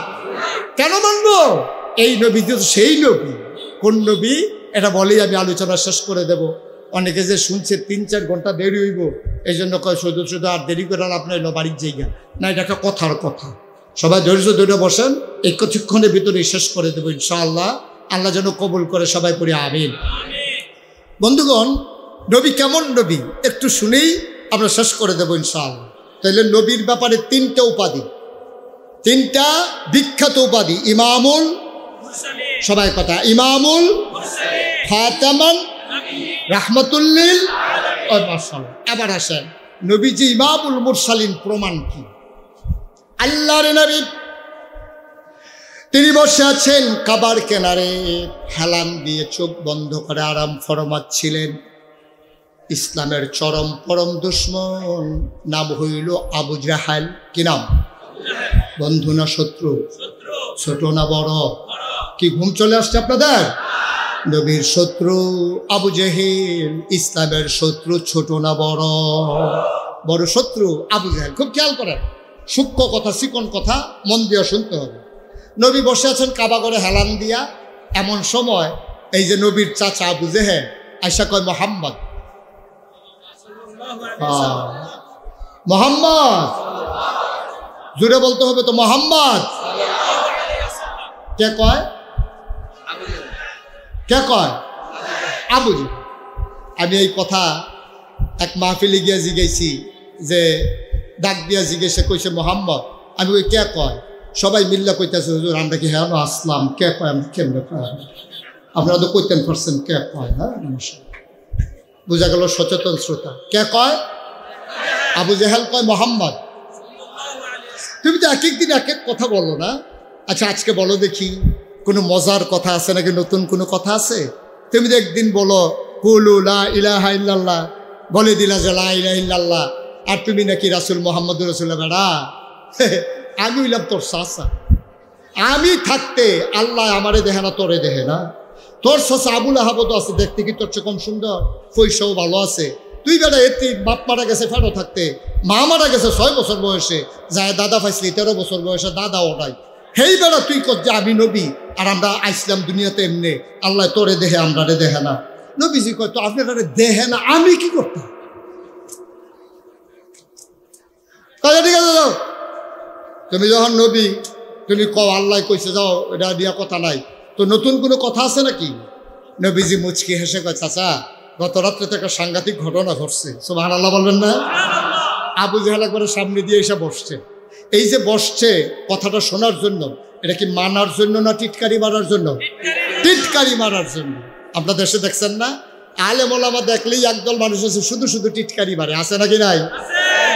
কেন মানবো? এই নবী তো সেই নবী। কোন নবী? এটা বলেই আমি আলোচনা শেষ করে দেব। অনেকে যে শুনছে 3-4 ঘন্টা দেরি হইব, এই জন্য কয় শুধু শুধু আর দেরি করে আপনার এলো বাড়ির জায়গা না, এটা একটা কথার কথা। সবাই ধৈর্য ধরে বসেন, এই কিছুক্ষণের ভিতরে শেষ করে দেবো ইনশাআল্লাহ। আল্লাহ যেন কবুল করে, সবাই পড়ি আমিন। বন্ধুগণ, নবী কেমন নবী একটু শুনেই আমরা শেষ করে দেবো ইনশাআল্লাহ। তাহলে নবীর ব্যাপারে 3টা উপাধি, 3টা বিখ্যাত উপাধি। ইমামুল, সবাই কথা, ইমামুল, খাতামান, রাহমাতুল্লিল আলামিন। এবার আসেন, নবীজি ইমামুল মুরসালিন প্রমাণ কি? আল্লাহর নবী তিনি বসে আছেন কাবার কিনারে, হেলান দিয়ে চোখ বন্ধ করে আরাম ফরমাচ্ছিলেন। ইসলামের চরম পরম দুশ্মন, নাম হইল আবু জাহাল। কি নাম? বন্ধু না শত্রু? ছোট না বড়? কি ঘুম চলে আসছে আপনাদের? নবীর শত্রু আবু জেহেল, ইসলামের শত্রু ছোট না বড়? বড় শত্রু আবু জেহেল। খুব খেয়াল করেন, সূক্ষ্ম কথা, চিকন কথা মন দিয়ে শুনতে হবে। নবী বসে আছেন কাবা করে হেলান দিয়া। এমন সময় এই যে নবীর চাচা আবু জেহেল আয়সা কয় মোহাম্মদ, মোহাম্মদ, জুড়ে বলতে হবে তো, মোহাম্মদ। কে কয়? কে কয়? আবু জেহেল। আমি এই কথা এক মাহফিলে গিয়া জিজ্ঞেসি, যে ডাক দিয়া জিজ্ঞেসে কইছে মোহাম্মদ। আমি ওই কে কয়? সবাই মিল্লা কইতেছে হুজুর আমরা কি হ্যাঁ আসলাম, কে কয়? আমি কেমনে কয়? আপনারা তো কইতেন পারছেন কে কয়। হ্যাঁ, বোঝা গেল সচেতন শ্রোতা। কে কয়? আবু জেহেল কয় মোহাম্মদ। তুমি তো এক এক দিন এক এক কথা বলো না। আচ্ছা আজকে বলো দেখি, কোনো মজার কথা আছে নাকি, নতুন কোনো কথা আছে? তুমি তো একদিন বলো কুলু লা ইলাহা ইল্লাল্লাহ, বলে দিলা যে লা ইলাহা ইল্লাল্লাহ, আর তুমি নাকি রাসূল মুহাম্মদুর রাসূলুল্লাহ। বেড়া, আমি হইলাম তোর চাচা। আমি থাকতে আল্লাহ আমারে দেখে না, তোরে দেখে না? তোর চাচা আবুল আহাবদ আছে, দেখতে কি তোর চেয়ে কম সুন্দর? পয়সাও ভালো আছে। তুই বেড়া এতে বাপ মারা গেছে ফেরো থাকতে, মা মারা গেছে 6 বছর বয়সে, যায় দাদা পাইছিলি 13 বছর বয়সে, দাদা ওটাই। হেই বেড়া তুই কর যে আমি নবী, আর আমরা আইসলাম দুনিয়াতে এমনি, আল্লাহ তোরে দেখে আমরা রে দেখে না। নবীজি কয় তো আপনারা দেখে না, আমি কি করতাম? ঠিক আছে যাও, তুমি যখন নবী তুমি কও আল্লাহ কইছে যাও, এটা দিয়া কথা নাই। তো নতুন কোনো কথা আছে নাকি? নবীজি মুচকি হেসে কয় চাচা গত রাত্রে তো একটা সাংঘাতিক ঘটনা ঘটছে। সুবহানাল্লাহ বলবেন না? আবু জেহেল একবারে সামনে দিয়ে এসে বসছে। এই যে বসছে কথাটা শোনার জন্য, এটা কি মানার জন্য না টিটকারি মারার জন্য? টিটকারি মারার জন্য। আপনার দেশে দেখছেন না, আলেম ওলামা দেখলেই একদল মানুষ আছে শুধু শুধু টিটকারি মারে, আছে নাকি নাই?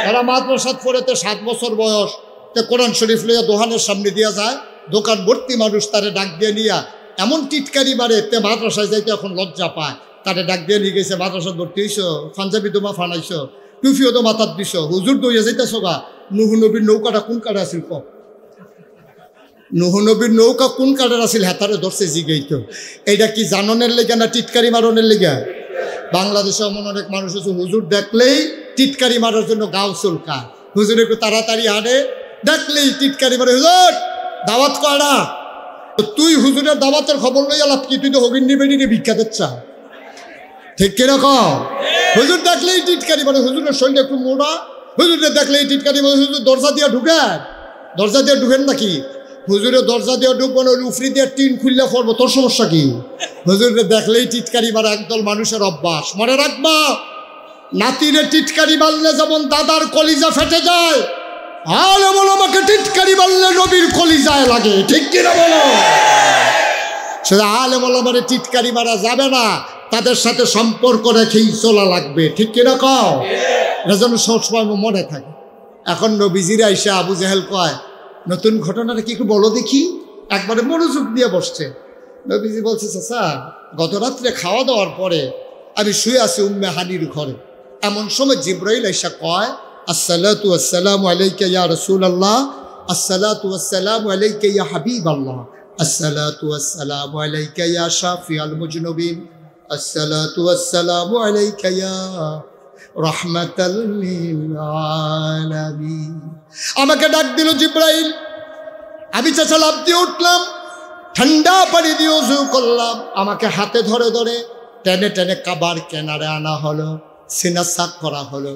এরা মাদ্রাসাত পড়েতে 7 বছর বয়স, তে কোরআন শরীফ লইয়া দোকানের সামনে দিয়া যায়, দোকান ভর্তি মানুষ তারে ডাক দিয়ে নিয়া এমন টিটকারি মারে, তে মাদ্রাসায় যাইতে এখন লজ্জা পায়। তারে ডাক দিয়ে নিয়ে গেছে, মাদ্রাসা ভর্তি হইছ, পাঞ্জাবি তোমা ফানাইছ, টুফিও তো মাথার দিছ, হুজুর দইয়া যাইতেছ গা। নুহু নবীর নৌকাটা কোন কাঠে আছিল? ক নুহু নবীর নৌকা কোন কাঠের আছিল? হেতারে ধরছে জিগেইত। এইটা কি জাননের লেগে না টিটকারি মারনের লেগে? বাংলাদেশে এমন অনেক মানুষ আছে হুজুর দেখলেই টিটকারি মারার জন্য গাও চুলকা। হুজুর একটু তাড়াতাড়ি হাঁটে, দেখলেই টিটকারি মারে, হুজুর দাওয়াত করা। তুই হুজুরের দাওয়াতের খবর লই আলাপ কি? তুই তো হগিন্নি বেরিয়ে ভিক্ষা দিচ্ছা, ঠিক কিরকম? হুজুর দেখলেই টিটকারি মারে, হুজুরের শরীরে একটু মোড়া, হুজুরে দেখলেই টিটকারি মারে। হুজুর দরজা দিয়ে ঢুকেন, দরজা দিয়ে ঢুকেন নাকি? হুজুরে দরজা দিয়ে ঢুকবো না, উফরি দিয়ে টিন খুললে পড়বো, তোর সমস্যা কি? হুজুরে দেখলেই টিটকারি মারা একদল মানুষের অভ্যাস। মনে রাখবা, নাতিরে টিটকারি মারলে যেমন দাদার কলিজা ফেটে যায়, আলে বলো আমাকে টিটকারি মারলে নবীর কলিজায় লাগে, ঠিক কিনা বলো? সেটা আলে বলো মানে টিটকারি মারা যাবে না, তাদের সাথে সম্পর্ক রেখেই চলা লাগবে, ঠিক কিনা কও? এটা যেন সবসময় মনে থাকে। এখন নবীজির আইসা আবু জাহেল কয় নতুন ঘটনাটা কি একটু বলো দেখি, একবারে মনোযোগ দিয়ে বসছে। নবীজি বলছে চাচা গত রাত্রে খাওয়া দাওয়ার পরে আমি শুয়ে আছি উম্মে হানির ঘরে, এমন সময় জিব্রাইল আইসা কয় আসসালাতু আসসালামু আলাইকা ইয়া রাসূলুল্লাহ, আসসালাতু আসসালামু আলাইকা ইয়া হাবিবাল্লাহ, আসসালাতু আসসালামু আলাইকা ইয়া শাফিআল মুজনুবিন, আসসালাতু আসসালামু আলাইকা ইয়া রাহমাতাল লিল আলামিন। আমাকে ডাক দিল জিব্রাইল, আমি চাচা লাফ দিয়ে উঠলাম, ঠান্ডা পানি দিয়ে ওযু করলাম, আমাকে হাতে ধরে ধরে টেনে টেনে কাবার কেনারে আনা হলো, সিনা সাক করা হলো,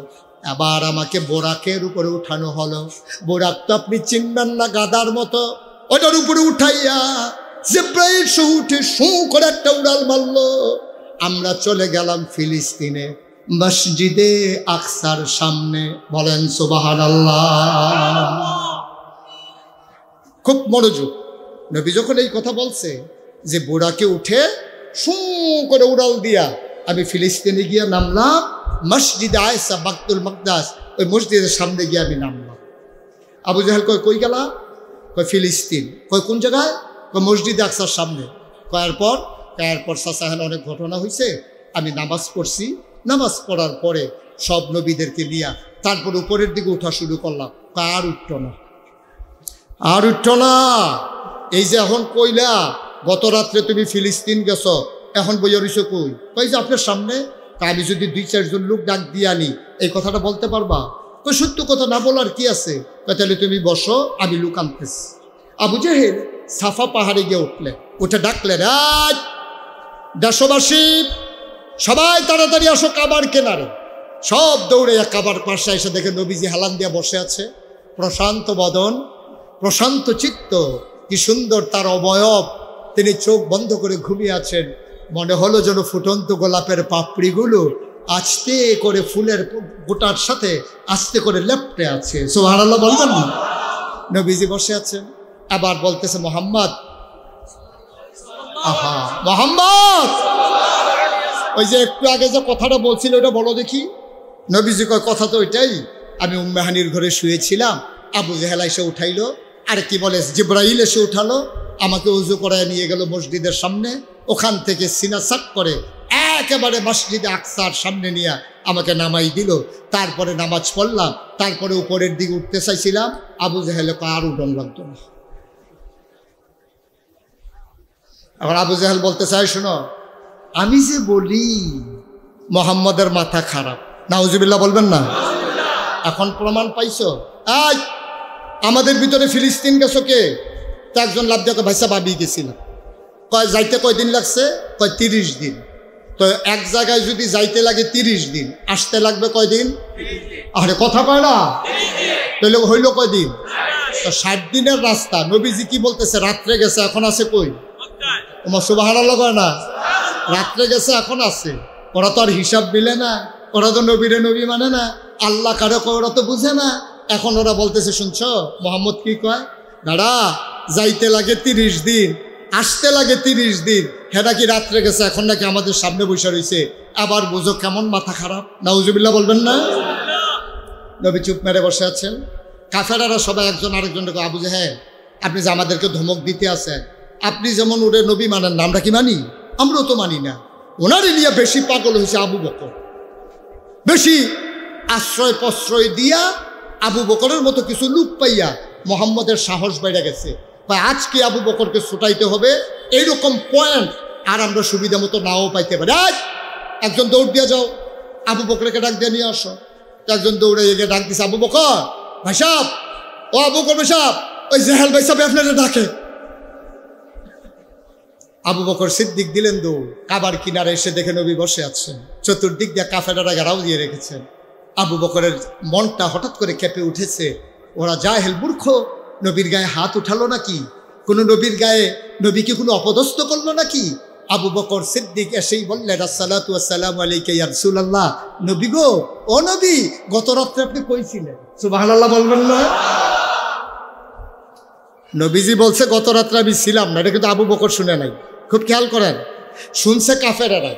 আবার আমাকে বোরাকের উপরে উঠানো হলো। বোরাক তো আপনি চিনবেন না, গাদার মতো, ওটার উপরে উঠাইয়া জিব্রাইল সহ উঠে শু করে একটা উড়াল মারলো। আমরা চলে গেলাম ফিলিস্তিনে, মসজিদে আকসার সামনে। বলেন সুবহানাল্লাহ। খুব মনোযোগ। নবী যখন এই কথা বলছে যে বোরাকে উঠে শু করে উড়াল দিয়া আমি ফিলিস্তিনে গিয়ে নামলাম, মসজিদে আয়েশা বাকতুল মাকদাস, ওই মসজিদের সামনে গিয়ে আমি নামলাম। আবু জাহেল কয় কই গেলা? কয় ফিলিস্তিন। কয় কোন জায়গায়? কয় মসজিদে আকসার সামনে। কয়ার পর চাচাহেন অনেক ঘটনা হয়েছে, আমি নামাজ পড়ছি, নামাজ পড়ার পরে সব নবীদেরকে নিয়া তারপর উপরের দিকে উঠা শুরু করলাম। আর উঠত না, আর উঠত না। এই যে এখন কইলা গত রাত্রে তুমি ফিলিস্তিন গেছ, এখন বইয়া রইছো কই? কই যে আপনার সামনে। আমি যদি 2-4 লোক ডাক দিয়ে আনি এই কথাটা বলতে পারবা? কই সত্য কথা না বলার কি আছে? তাহলে তুমি বসো, আমি লোক আনতেছি। আবু জাহেল সাফা পাহাড়ে গিয়ে উঠলে, উঠে ডাকলেন আজ দেশবাসী সবাই তাড়াতাড়ি আসো কাবার কেনারে। সব দৌড়ে কাবার পাশে এসে দেখে নবীজি হেলান দিয়ে বসে আছে, প্রশান্ত বদন, প্রশান্ত চিত্ত, কি সুন্দর তার অবয়ব। তিনি চোখ বন্ধ করে ঘুমিয়ে আছেন। মনে হলো যেন ফুটন্ত গোলাপের পাপড়িগুলো আস্তে করে ফুলের গোটার সাথে আস্তে করে লেপটে আছে। সুবহানাল্লাহ বলবেন না? নবীজি বসে আছেন, আবার বলতেছে মোহাম্মদ, আহা মোহাম্মদ। ওই যে একটু আগে যে কথাটা বলছিল ওটা বলো দেখি। নবীজি কয় কথা তো ওইটাই, আমি উম্মে হানির ঘরে শুয়েছিলাম, আবু জাহেল এসে উঠাইলো। আর কি বলে জিব্রাইল এসে উঠালো, আমাকে উজু করায় নিয়ে গেল মসজিদের সামনে, ওখান থেকে সিনা সাক করে একেবারে মসজিদে আকসার সামনে নিয়ে আমাকে নামাই দিল। তারপরে নামাজ পড়লাম, তারপরে উপরের দিকে উঠতে চাইছিলাম, আবু জাহেলে আর উঠন লাগতো না। আবার আবু জাহেল বলতে চাই শোনো, আমি যে বলি মোহাম্মদের মাথা খারাপ, নাউজুবিল্লাহ বলবেন না? এখন প্রমাণ পাইছো? আজ আমাদের ভিতরে ফিলিস্তিন গেছো কে? তো একজন লাভ দিয়ে ভাইসা ভাবি গেছিলাম। কয় যাইতে কয়দিন লাগছে? কয় 30 দিন। তো এক জায়গায় যদি যাইতে লাগে 30 দিন, আসতে লাগবে কয়দিন? আরে কথা কয় না, তাহলে হইল কয়দিন? তো 60 দিনের রাস্তা। নবীজি কি বলতেছে? রাত্রে গেছে, এখন আছে কই? তোমার সুবহানাল্লাহ কয় না? রাত্রে গেছে, এখন আছে। ওরা তো আর হিসাব মিলে না, ওরা তো নবীরে নবী মানে না, আল্লাহ কারো ওরা তো বুঝে না। এখন ওরা বলতেছে শুনছ মোহাম্মদ কি কয়? দাঁড়া, যাইতে লাগে 30 দিন, আসতে লাগে 30 দিন, হেটা কি রাত্রে গেছে, এখন নাকি আমাদের সামনে বসে রয়েছে। আবার বুঝো কেমন মাথা খারাপ, নাউজুবিল্লাহ বলবেন না? নবী চুপ মেরে বসে আছেন। কাফেরারা সবাই একজন আরেকজনকে, আবু জাহেল আপনি যে আমাদেরকে ধমক দিতে আছেন, আপনি যেমন ওরে নবী মানেন না, আমরা কি মানি? আমরাও তো মানি না। ওনারই নিয়ে বেশি পাগল হয়েছে আবু বকর, বেশি আশ্রয় প্রশ্রয় দিয়া আবু বকরের মতো কিছু লোক পাইয়া মোহাম্মদের সাহস বেড়ে গেছে। বা আজকে আবু বকরকে ছুটাইতে হবে, এইরকম পয়েন্ট আর আমরা সুবিধা মতো নাও পাইতে পারি। একজন দৌড় দিয়ে যাও, আবু বকরকে ডাক দিয়ে নিয়ে আসো। একজন দৌড়ে এগিয়ে ডাক দিছে, আবু বকর ভাই সাহেব, ও আবু বকর ভাই সাহেব, ওই জাহেল ভাই সাহেব আপনারা ডাকে। আবু বকর সিদ্দিক দিলেন দৌড়, কাবার কিনারে এসে দেখে নবী বসে আছেন, চতুর্দিক দিয়ে কাফেরারা ঘেরাও দিয়ে রেখেছেন। আবু বকরের মনটা হঠাৎ করে কেঁপে উঠেছে। ওরা জাহেল মূর্খ, নবীর গায়ে হাত উঠালো নাকি? কোনো নবীর গায়ে নবীকে কোনো অপদস্থ করলো নাকি? আবু বকর সিদ্দিক এসেই বললেন, আসসালাতু আসসালামু আলাইকা ইয়া রাসূলুল্লাহ। নবী গো, ও নবী, গত রাত্রে আপনি কইছিলেন। সুবহানাল্লাহ বলবেন না? নবীজি বলছে গত রাত্রে আমি ছিলাম না, এটা কিন্তু আবু বকর শুনে নাই। খুব খেয়াল করেন, শুনছে কাফেরেরা,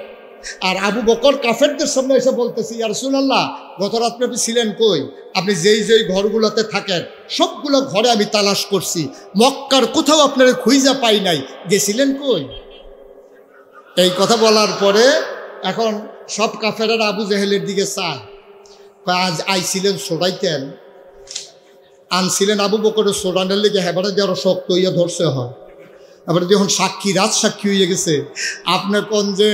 আর আবু বকর কাফেরদের সামনে এসে বলতেছি, ইয়া রাসূলুল্লাহ, গত রাত্রে আপনি ছিলেন কই? আপনি যেই ঘরগুলোতে থাকেন সবগুলো ঘরে আমি তালাশ করছি, মক্কার কোথাও আপনারা খুঁজা পাই নাই, গেছিলেন কই? এই কথা বলার পরে এখন সব কাফেরেরা আবু জেহেলের দিকে চায়, আজ আইছিলেন সোড়াইতেন, আনছিলেন আবু বকরের সোড়ানের লেগে হেবারে যে আরো শক্ত হইয়া ধরছে হয়। এবারে যখন সাক্ষী হয়ে গেছে, আপনার কোন যে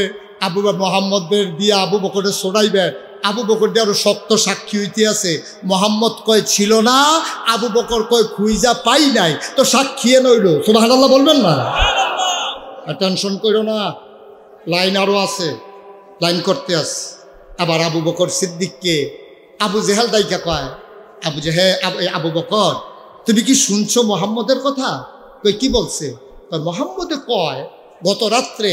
আবু মোহাম্মদের দিয়ে আবু বকরের সোড়াইবে, আবু বকর দিয়ে আরো শক্ত সাক্ষী হইতে আছে। মোহাম্মদ কয় ছিল না, আবু বকর কয় খুঁজা পাই নাই, তো সাক্ষী নইল। সুবহানাল্লাহ বলবেন না? টেনশন করো না, লাইন আরো আছে, লাইন করতে আছে। আবার আবু বকর সিদ্দিককে আবু জেহেল দাইকা কয়, আবু বকর তুমি কি শুনছো মোহাম্মদের কথা? কই কি বলছে? মোহাম্মদে কয় গত রাত্রে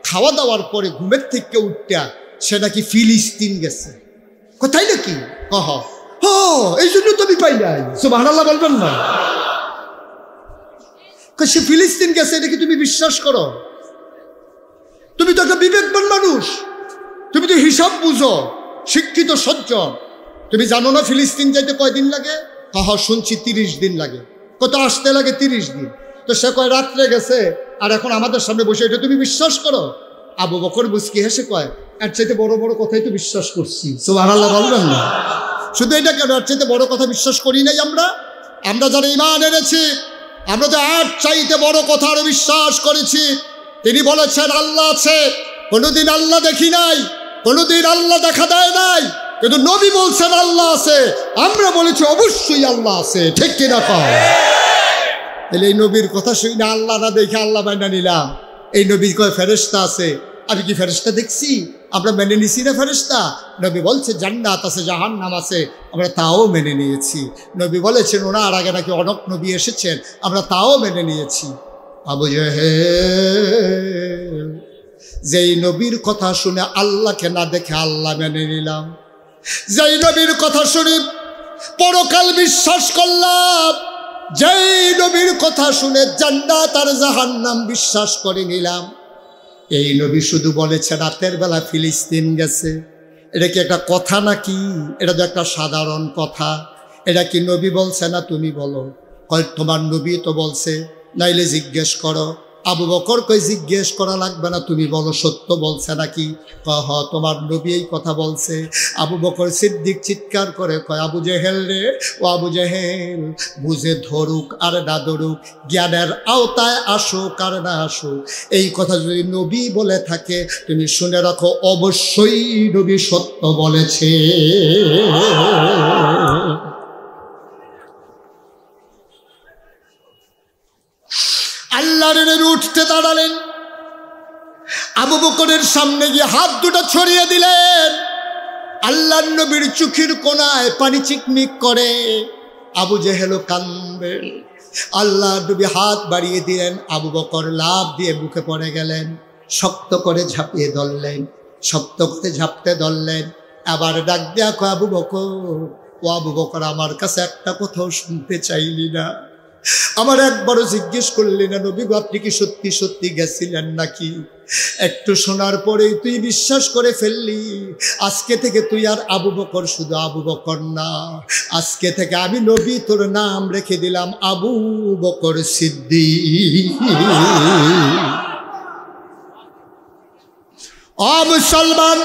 খাওয়া দাওয়ার পরে ঘুমের থেকে উঠটা সে নাকি ফিলিস্তিন গেছে। কোথায় নাকি? কহ এই জন্য তুমি পাই নাই। সুবহানাল্লাহ বলবেন না? সে ফিলিস্তিন গেছে, এটা কি তুমি বিশ্বাস করো? তুমি তো একটা বিবেকবান মানুষ, তুমি তো হিসাব বুঝো, শিক্ষিত সজ্জন। তুমি জানো না ফিলিস্তিন যাইতে কয়দিন লাগে? শুনছি 30 দিন লাগে। কত আসতে লাগে? 30 দিন। তো সে কয় রাত্রে গেছে, আর এখন আমাদের সামনে বসে, এটা তুমি বিশ্বাস করো? আবু বকর মুস্কি হেসে কয়, এর চাইতে বড় বড় কথাই তো বিশ্বাস করছি। সুবহানাল্লাহ বলবেন না? শুধু এটা কেন, এর চাইতে বড় কথা বিশ্বাস করি নাই আমরা? আমরা যারা ঈমান এনেছি, আমরা তো এর চাইতে বড় কথা আরো বিশ্বাস করেছি। তিনি বলেছেন আল্লাহ আছে, কোনোদিন আল্লাহ দেখি নাই, কোনোদিন আল্লাহ দেখা দেয় নাই, কিন্তু নবী বলছেন আল্লাহ আছে, আমরা বলেছি অবশ্যই আল্লাহ আছে। ঠিক কিনা কয়? তাহলে এই নবীর কথা শুনি না, আল্লাহ না দেখে আল্লাহ মাইনা নিলাম। এই নবী কয় ফেরেশতা আছে, আমি কি ফেরেশতা দেখছি? আমরা মেনে নিছি না ফেরেশতা? নবী বলছে জান্নাত আছে, জাহান্নাম আছে, আমরা তাও মেনে নিয়েছি। নবী বলেছেন ওনার আগে নাকি অনেক নবী এসেছেন, আমরা তাও মেনে নিয়েছি। আবু জেহেল যেই নবীর কথা শুনে আল্লাহকে না দেখে আল্লাহ মেনে নিলাম, যেই নবীর কথা শুনে পরকাল বিশ্বাস করলাম, যেই নবীর কথা শুনে জান্নাত আর জাহান্নাম বিশ্বাস করে নিলাম, এই নবী শুধু বলেছে রাতের বেলা ফিলিস্তিন গেছে। এটা কি একটা কথা নাকি? এটা তো একটা সাধারণ কথা। এটা কি নবী বলছে না তুমি বলো? কয় তোমার নবী তো বলছে, নাইলে জিজ্ঞেস করো। আবু বকর কই জিজ্ঞেস করা লাগবে না, তুমি বলো সত্য বলছে নাকি? কহ তোমার নবী এই কথা বলছে। আবু বকর সিদ্দিক চিৎকার করে কয়, আবু জেহেল রে, ও আবু জেহেল, বুঝে ধরুক আর না ধরুক, জ্ঞানের আওতায় আসুক আর না আসুক, এই কথা যদি নবী বলে থাকে তুমি শুনে রাখো, অবশ্যই নবী সত্য বলেছে। আল্লাহর নবী উঠতে দাঁড়ালেন, আবু বকরের সামনে গিয়ে হাত দুটো ছড়িয়ে দিলেন। আল্লাহর নবীর চোখের কোণায় পানি চিকমিক করে, আবু জেহেলও কাঁদবে। আল্লাহর নবী হাত বাড়িয়ে দিলেন, আবু বকর লাফ দিয়ে বুকে পড়ে গেলেন, শক্ত করে ঝাঁপিয়ে ধরলেন, শক্ত করে ঝাঁপতে ধরলেন। আবার ডাক দেয়া কয়, আবু বকর, ও আবু বকর, আমার কাছে একটা কথাও শুনতে চাইলি না, আমার একবারও জিজ্ঞেস করলি না নবী গো আপনি কি সত্যি সত্যি গেছিলেন নাকি? একটু শোনার পরেই তুই বিশ্বাস করে ফেললি। আজকে থেকে তুই আর আবু বকর শুধু আবু বকর না, আজকে থেকে আমি নবী তোর নাম রেখে দিলাম আবু বকর সিদ্দিক। ও মুসলমান,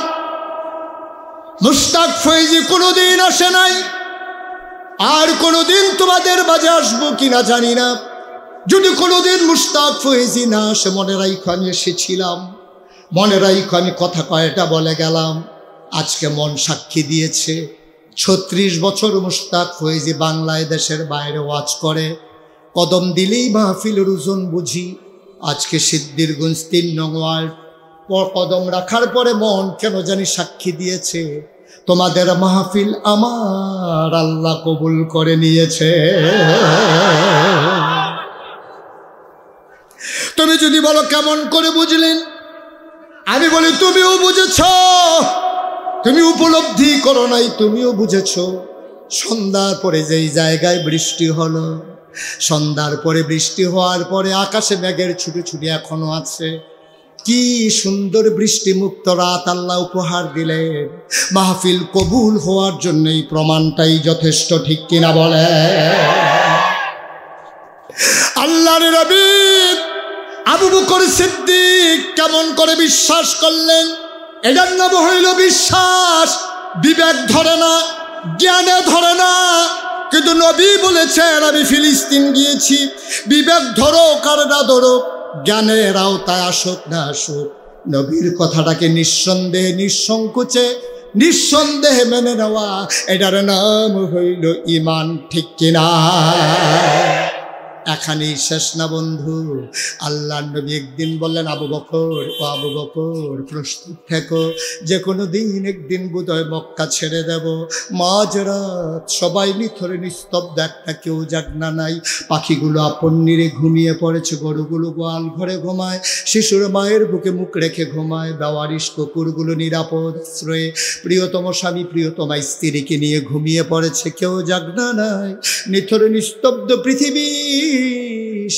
মুশতাক ফৈজি কোনোদিন আসে নাই, আর কোনোদিন তোমাদের মাঝে আসবো কিনা জানি না। যদি কোনোদিন মুশতাক ফৈজি না আসে, মনে রাইখো আমি এসেছিলাম, মনে রাইখো আমি কথা কয়টা বলে গেলাম। আজকে মন সাক্ষী দিয়েছে, 36 বছর মুশতাক ফৈজি বাংলায় দেশের বাইরে ওয়াজ করে, কদম দিলেই মাহফিলের ওজন বুঝি। আজকে সিদ্ধিরগঞ্জ 3 নং ওয়ার্ড কদম রাখার পরে মন কেন জানি সাক্ষী দিয়েছে, তোমাদের মাহফিল আমার আল্লাহ কবুল করে নিয়েছে। তুমি যদি বলো কেমন করে বুঝলেন, আমি বলি তুমিও বুঝেছ, তুমি উপলব্ধি করো নাই, তুমিও বুঝেছ। সন্ধ্যার পরে যেই জায়গায় বৃষ্টি হলো, সন্ধ্যার পরে বৃষ্টি হওয়ার পরে আকাশে মেঘের ছুটি ছুটি এখনো আছে, কি সুন্দর বৃষ্টি মুক্ত রাত আল্লাহ উপহার দিলেন। মাহফিল কবুল হওয়ার জন্য এই প্রমাণটাই যথেষ্ট, ঠিক কিনা বলে? আল্লাহর নবী আবু বকর সিদ্দিক কেমন করে বিশ্বাস করলেন? এটার নাম হইল বিশ্বাস। বিবেক ধরে না, জ্ঞানে ধরে না, কিন্তু নবী বলেছেন আমি ফিলিস্তিন গিয়েছি। বিবেক ধরো কার না ধরো, জ্ঞানের আওতায় আসুক না আসুক, নবীর কথাটাকে নিঃসন্দেহে নিঃসংকোচে নিঃসন্দেহে মেনে নেওয়া, এটার নাম হইল ঈমান, ঠিক কিনা? এখানেই শেষ না বন্ধু। আল্লাহর নবী একদিন বললেন, আবু বকর, ও আবু বকর প্রস্তুত থেকো, যে কোনো দিন একদিন বোধহয় মক্কা ছেড়ে দেব। মাঝরাত সবাই নিথরে নিস্তব্ধ, একটা কেউ জাগনা নাই। পাখিগুলো আপন নিরে ঘুমিয়ে পড়েছে, গরুগুলো গোয়াল ঘরে ঘুমায়, শিশুর মায়ের বুকে মুখ রেখে ঘুমায়, বেওয়ারিশ কুকুরগুলো নিরাপদ আশ্রয়ে প্রিয়তম স্বামী প্রিয়তমা স্ত্রীকে নিয়ে ঘুমিয়ে পড়েছে, কেউ জাগনা নাই। নিথরে নিস্তব্ধ পৃথিবী,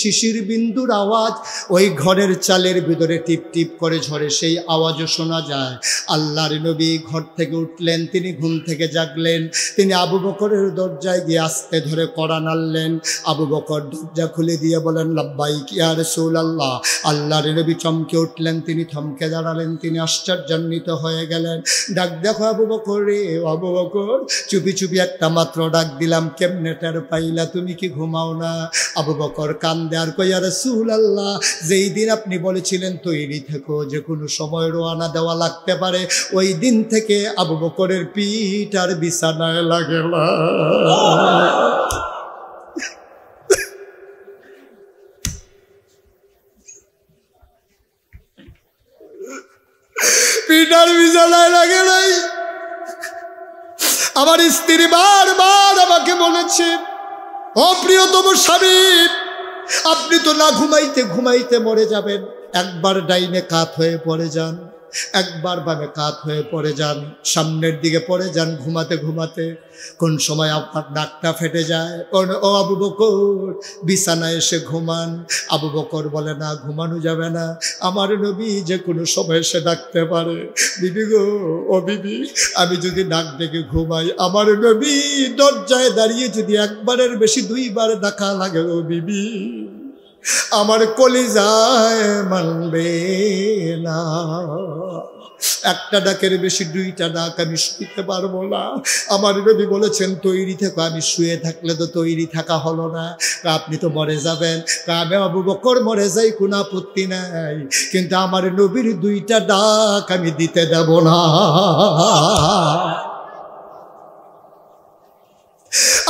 শিশির বিন্দুর আওয়াজ ওই ঘরের চালের ভিতরে টিপ টিপ করে ঝরে, সেই আওয়াজও শোনা যায়। আল্লাহর নবী ঘর থেকে উঠলেন, তিনি ঘুম থেকে জাগলেন, তিনি আবু বকরের দরজায় গিয়ে আস্তে ধরে কড়া নাড়লেন। আবু বকর দরজা খুলে দিয়ে বলেন, লাব্বাইক ইয়া রাসূলুল্লাহ। আল্লাহর নবী চমকে উঠলেন, তিনি থমকে দাঁড়ালেন, তিনি আশ্চর্যান্বিত হয়ে গেলেন। ডাক দেখো আবু বকর রে, আবু বকর, চুপি চুপি একটা মাত্র ডাক দিলাম, কেমনে টের পাইলা? তুমি কি ঘুমাও না? আবু বকর কান্দে আর কই, ইয়া রাসূলুল্লাহ, যেই দিন আপনি বলেছিলেন তৈরি থেকো, যে কোনো সময় রওনা দেওয়া লাগতে পারে, ওই দিন থেকে আবু বকরের পিঠ আর বিছানায় লাগে না। পিঠ আর বিছানায় লাগে নাই। আমার স্ত্রী বারবার আমাকে বলেছে, ও প্রিয়তম স্বামী, আপনি তো না ঘুমাইতে ঘুমাইতে মরে যাবেন। একবার ডাইনে কাত হয়ে পড়ে যান, একবার বামে কাত হয়ে পড়ে যান, সামনের দিকে পড়ে যান ঘুমাতে ঘুমাতে, কোন সময় আপনার নাকটা ফেটে যায়। ও আবু বকর, বিছানায় এসে ঘুমান। আবু বকর বলে, না, ঘুমানো যাবে না, আমার নবী যে কোনো সময় এসে ডাকতে পারে। বিবি গো, ও বিবি, আমি যদি নাক ডেকে ঘুমাই, আমার নবী দরজায় দাঁড়িয়ে যদি একবারের বেশি দুইবার ডাকা লাগে, ও বিবি, আমার কলিজায় মানবে না। একটা ডাকের বেশি দুইটা ডাক আমি শুইতে পারবো না। আমার নবী বলেছেন তৈরি থেকো। আমি শুয়ে থাকলে তো তৈরি থাকা হলো না। আপনি তো মরে যাবেন। আমি আবু বকর মরে যাই, কোনো আপত্তি নাই, কিন্তু আমার নবীর দুইটা ডাক আমি দিতে দেব না।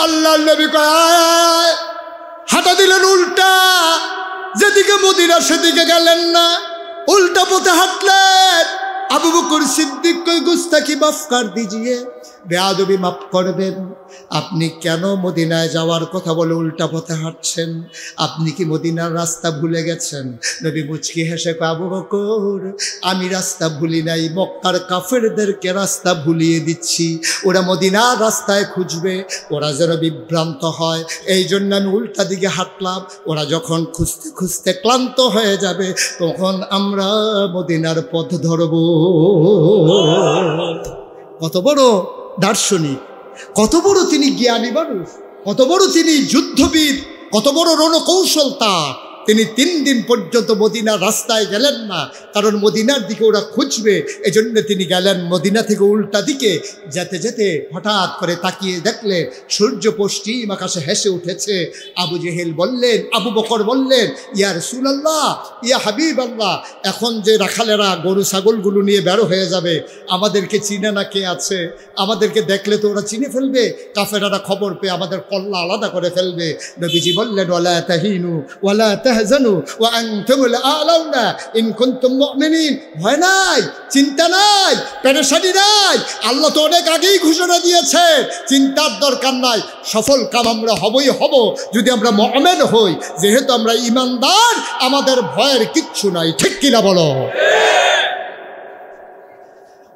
আল্লাহ নবী কয়, হাঁটা দিলেন উল্টা, যেদিকে মদিনা সেদিকে গেলেন না, উল্টা পথে হাঁটলেন। আবু বকর সিদ্দিক কই, গুস্তাকি মাফ কর দিজিয়ে, বেয়াদবি মাফ করবেন। আপনি কেন মদিনায় যাওয়ার কথা বলে উল্টা পথে হাঁটছেন? আপনি কি মদিনার রাস্তা ভুলে গেছেন? নবী মুচকি হেসে কয়, আবু বকর, আমি রাস্তা ভুলি নাই, মক্কার কাফেরদেরকে রাস্তা ভুলিয়ে দিচ্ছি। ওরা মদিনার রাস্তায় খুঁজবে, ওরা যেন বিভ্রান্ত হয়, এই জন্য আমি উল্টা দিকে হাঁটলাম। ওরা যখন খুঁজতে খুঁজতে ক্লান্ত হয়ে যাবে, তখন আমরা মদিনার পথ ধরব। কত বড় দার্শনিক, কত বড় তিনি জ্ঞানী মানুষ, কত বড় তিনি যুদ্ধবীর, কত বড় রণকৌশল তার। তিনি 3 দিন পর্যন্ত মদিনার রাস্তায় গেলেন না, কারণ মদিনার দিকে ওরা খুঁজবে। এজন্য তিনি গেলেন মদিনা থেকে উল্টা দিকে। যেতে যেতে হঠাৎ করে তাকিয়ে দেখলেন সূর্য পশ্চিম আকাশে হেসে উঠেছে। আবু জেহেল বললেন, আবু বকর বললেন, ইয়া রাসূলুল্লাহ, ইয়া হাবিবাল্লাহ, এখন যে রাখালেরা গরু ছাগলগুলো নিয়ে বেরো হয়ে যাবে, আমাদেরকে চিনে না কে আছে? আমাদেরকে দেখলে তো ওরা চিনে ফেলবে, কাফেরারা খবর পেয়ে আমাদের কল্লা আলাদা করে ফেলবে। নবীজি বললেন, ওয়ালা তাহিনু ওয়ালা তাহজানু ওয়া আনতুমুল আ'লাউনা ইন কুনতুম মুমিনিন। ভয় নাই, চিন্তা নাই, পেরেশানি নাই। আল্লাহ তো অনেক আগেই ঘোষণা দিয়েছে, চিন্তার দরকার নাই। সফল কাম আমরা হবই হব যদি আমরা মুমিন হই। যেহেতু আমরা ঈমানদার, আমাদের ভয়ের কিচ্ছু নাই, ঠিক কিনা বলো?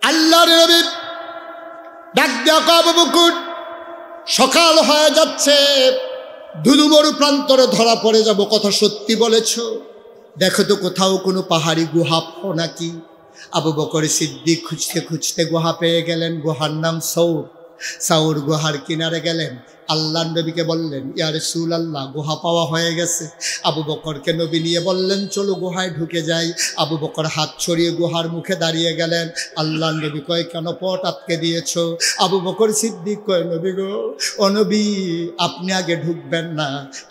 আল্লাহর নবী ডাক দেয়া আবু বকর, সকাল হয়ে যাচ্ছে, ধুধু মরু প্রান্তরে ধরা পড়ে যাব, কথা সত্যি বলেছ। দেখো তো কোথাও কোনো পাহাড়ি গুহা পাও নাকি। আবু বকর সিদ্দিক খুঁজতে খুঁজতে গুহা পেয়ে গেলেন। গুহার নাম সৌর। সৌর গুহার কিনারে গেলেন। আল্লাহর নবীকে বললেন, ইয়া রাসূলুল্লাহ, গুহা পাওয়া হয়ে গেছে। আবু বকরকে নবী নিয়ে বললেন, চলো গুহায় ঢুকে যাই। আবু বকর হাত ছড়িয়ে গুহার মুখে দাঁড়িয়ে গেলেন। আল্লাহর নবী কয়, কেন পথ আটকে দিয়েছো? আবু বকর সিদ্দিক কয়, নবী গো, ও নবী, আপনি আগে ঢুকবেন না,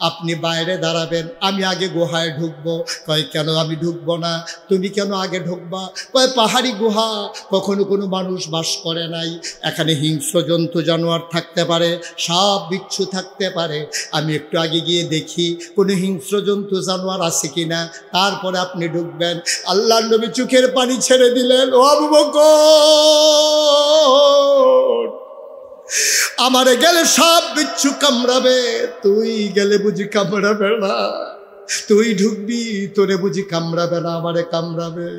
আপনি বাইরে দাঁড়াবেন, আমি আগে গুহায় ঢুকবো। কয়, কেন আমি ঢুকবো না? তুমি কেন আগে ঢুকবা? কয়, পাহাড়ি গুহা, কখনো কোনো মানুষ বাস করে নাই, এখানে হিংস্র জন্তু জানোয়ার থাকতে পারে, সাপ বিচ্ছু থাকতে পারে, আমি একটু আগে গিয়ে দেখি কোনো হিংস্র জন্তু জানোয়ার আছে কিনা, তারপরে আপনি ঢুকবেন। আল্লাহর নবী চোখের পানি ছেড়ে দিলেন। ও আবু বকর, আমারে গেলে সাপ বিচ্ছু কামড়াবে, তুই গেলে বুঝি কামড়াবে না? তুই ঢুকবি, তোরে বুঝি কামড়াবে না, আমারে কামড়াবে?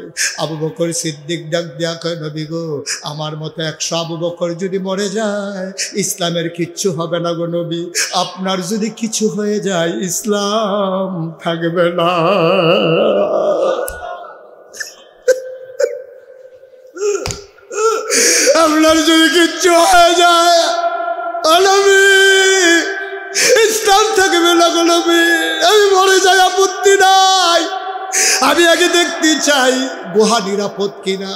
আবু বকর সিদ্দিক ডাক দেয়া কয়, নবী গো, আমার মতো 100 আবু বকর যদি মরে যায়, ইসলামের কিচ্ছু হবে না গো নবী। আপনার যদি কিছু হয়ে যায়, ইসলাম থাকবে না। আপনার যদি কিচ্ছু হয়ে যায়, নবী, ইসলাম থাকবে না গো নবী। আমি মরে যাই, আপত্তি নাই, আমি আগে দেখতে চাই গুহা নিরাপদ কিনা।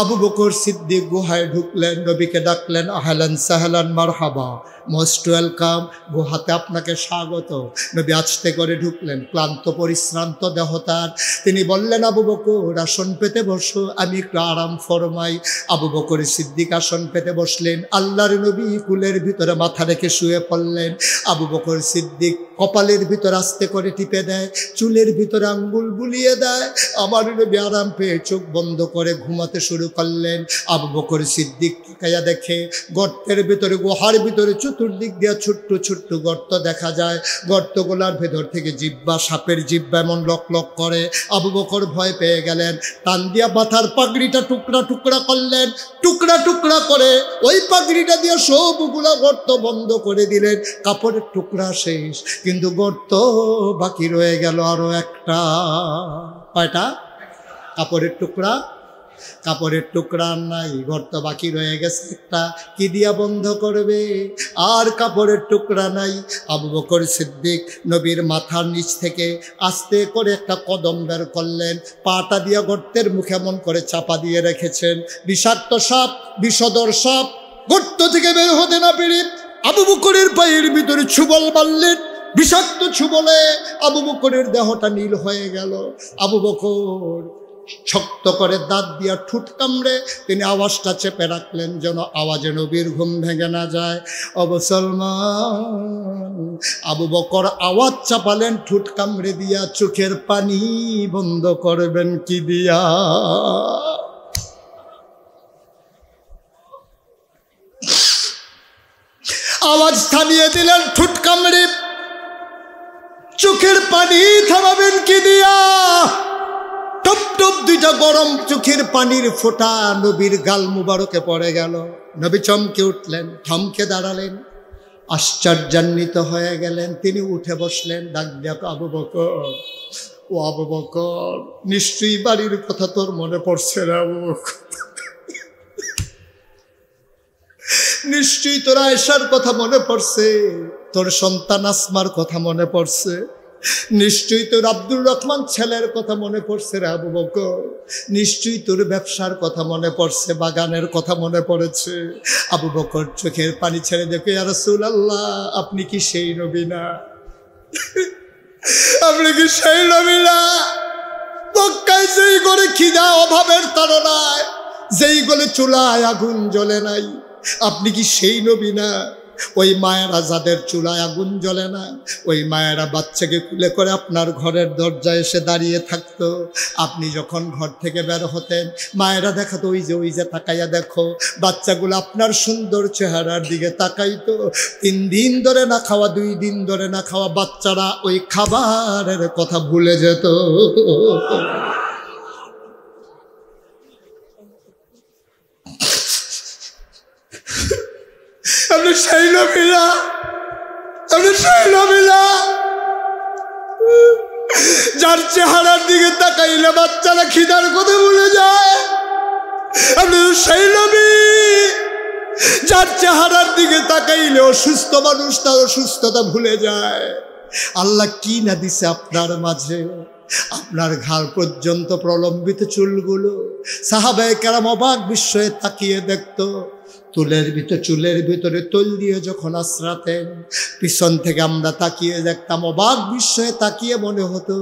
আবু বকর সিদ্দিক গুহায় ঢুকলেন, নবীকে ডাকলেন, আহলান সাহলান মারহাবা, মোস্ট ওয়েলকাম, গুহাতে আপনাকে স্বাগত। নবী আস্তে করে ঢুকলেন, ক্লান্ত পরিশ্রান্ত দেহ তার। তিনি বললেন, আবু বকর, আসন পেতে বসো, আমি একটু আরাম ফরমাই। আবু বকর সিদ্দিক আসন পেতে বসলেন। আল্লাহর নবী কুলের ভিতরে মাথা রেখে শুয়ে পড়লেন। আবু বকর সিদ্দিক কপালের ভিতর আস্তে করে টিপে দেয়, চুলের ভিতরে আঙ্গুল বুলিয়ে দেয়। আমার নবী আরাম পেয়ে চোখ বন্ধ করে ঘুমাতে শুরু করলেন। আবু বকর সিদ্দিক কায়া দেখে গর্তের ভিতরে, গুহার ভিতরে চতুর্দিক দিয়ে ছোট্ট ছোট্ট গর্ত দেখা যায়। গর্তগুলার ভেতর থেকে জিব্বা, সাপের জিব্বা এমন লক লক করে। আবু বকর ভয় পেয়ে গেলেন। টান দিয়া মাথার পাগড়িটা টুকরা টুকরা করলেন। টুকরা টুকরা করে ওই পাগড়িটা দিয়ে সবগুলা গর্ত বন্ধ করে দিলেন। কাপড়ের টুকরা শেষ, কিন্তু গর্ত বাকি রয়ে গেল আরো একটা। কয়টা? কাপড়ের টুকরা, কাপড়ের টুকরা নাই, গর্ত বাকি রয়ে গেছে একটা। কি দিয়া বন্ধ করবে? আর কাপড়ের টুকরা নাই। আবু বকর সিদ্দিক নবীর মাথার নিচ থেকে আস্তে করে একটা কদম বের করলেন, পাটা দিয়া গর্তের মুখে এমন করে চাপা দিয়ে রেখেছেন। বিষাক্ত সাপ, বিষধর সাপ গর্ত থেকে বের হতে না পেরে আবু বকরের পায়ের ভিতরে ছুবল মারলেন। বিষাক্ত ছুবলে আবু বকরের দেহটা নীল হয়ে গেল। আবু বকর শক্ত করে দাঁত দিয়া ঠুট কামড়ে তিনি আওয়াজটা চেপে রাখলেন, যেন আওয়াজে নবীর ঘুম ভেঙে না যায়। ও মুসলমান, আবু বকর আওয়াজ চাপালেন ঠুট কামড়ে দিয়া, চোখের পানি বন্ধ করবেন কি দিয়া? আওয়াজ থামিয়ে দিলেন ঠুট কামড়ে, চোখের পানি থামাবেন কি দিয়া? টপ টপ দুইটা গরম চোখের পানির ফোঁটা নবীর গাল মুবারকে পড়ে গেল। নবী চমকে উঠলেন, থমকে দাঁড়ালেন, আশ্চর্যান্বিত হয়ে গেলেন। তিনি উঠে বসলেন, ডাক দেয়া, আবু বকর, ও আবু বকর, নিশ্চয়ই বাড়ির কথা তোর মনে পড়ছে রে আবু বকর, নিশ্চয়ই তোর আয়েশার কথা মনে পড়ছে, তোর সন্তান আসমার কথা মনে পড়ছে, নিশ্চয়ই তোর আব্দুর রহমান ছেলের কথা মনে পড়ছে রে আবু বকর, নিশ্চয়ই তোর ব্যবসার কথা মনে পড়ছে, বাগানের কথা মনে পড়েছে। আবু বকর চোখের পানি ছেড়ে দেখে, ইয়া রাসূলুল্লাহ, আপনি কি সেই নবী না? আপনি কি সেই নবী না? মক্কায় যেই করে খিদা অভাবের তাড়নায়, যেই গলে চুলায় আগুন জ্বলে নাই, আপনি কি সেই নবী না? ওই মায়েরা যাদের চুলায় আগুন জ্বলে না, ওই মায়েরা বাচ্চাকে কুলে করে আপনার ঘরের দরজায় এসে দাঁড়িয়ে থাকতো। আপনি যখন ঘর থেকে বের হতেন, মায়েরা দেখাতো, ওই যে তাকাইয়া দেখো, বাচ্চাগুলো আপনার সুন্দর চেহারার দিকে তাকাইতো। 3 দিন ধরে না খাওয়া, 2 দিন ধরে না খাওয়া বাচ্চারা ওই খাবারের কথা ভুলে যেত। আপনি সেই নবী না? আপনি সেই নবী না যার চেহারার দিকে তাকাইলে বাচ্চারা খিদার কথা ভুলে যায়। আপনি সেই নবী যার চেহারার দিকে তাকাইলে অসুস্থ মানুষ তার অসুস্থতা ভুলে যায়। আল্লাহ কি না দিছে আপনার মাঝে, আপনার ঘাড় পর্যন্ত প্রলম্বিত চুলগুলো। সাহাবায়ে কেরাম অবাক বিস্ময়ে তাকিয়ে দেখতো। চুলের ভিতরে তৈল দিয়ে যখন আশ্রাতেন, পিছন থেকে আমরা তাকিয়ে দেখতাম, অবাক বিস্ময়ে তাকিয়ে মনে হতো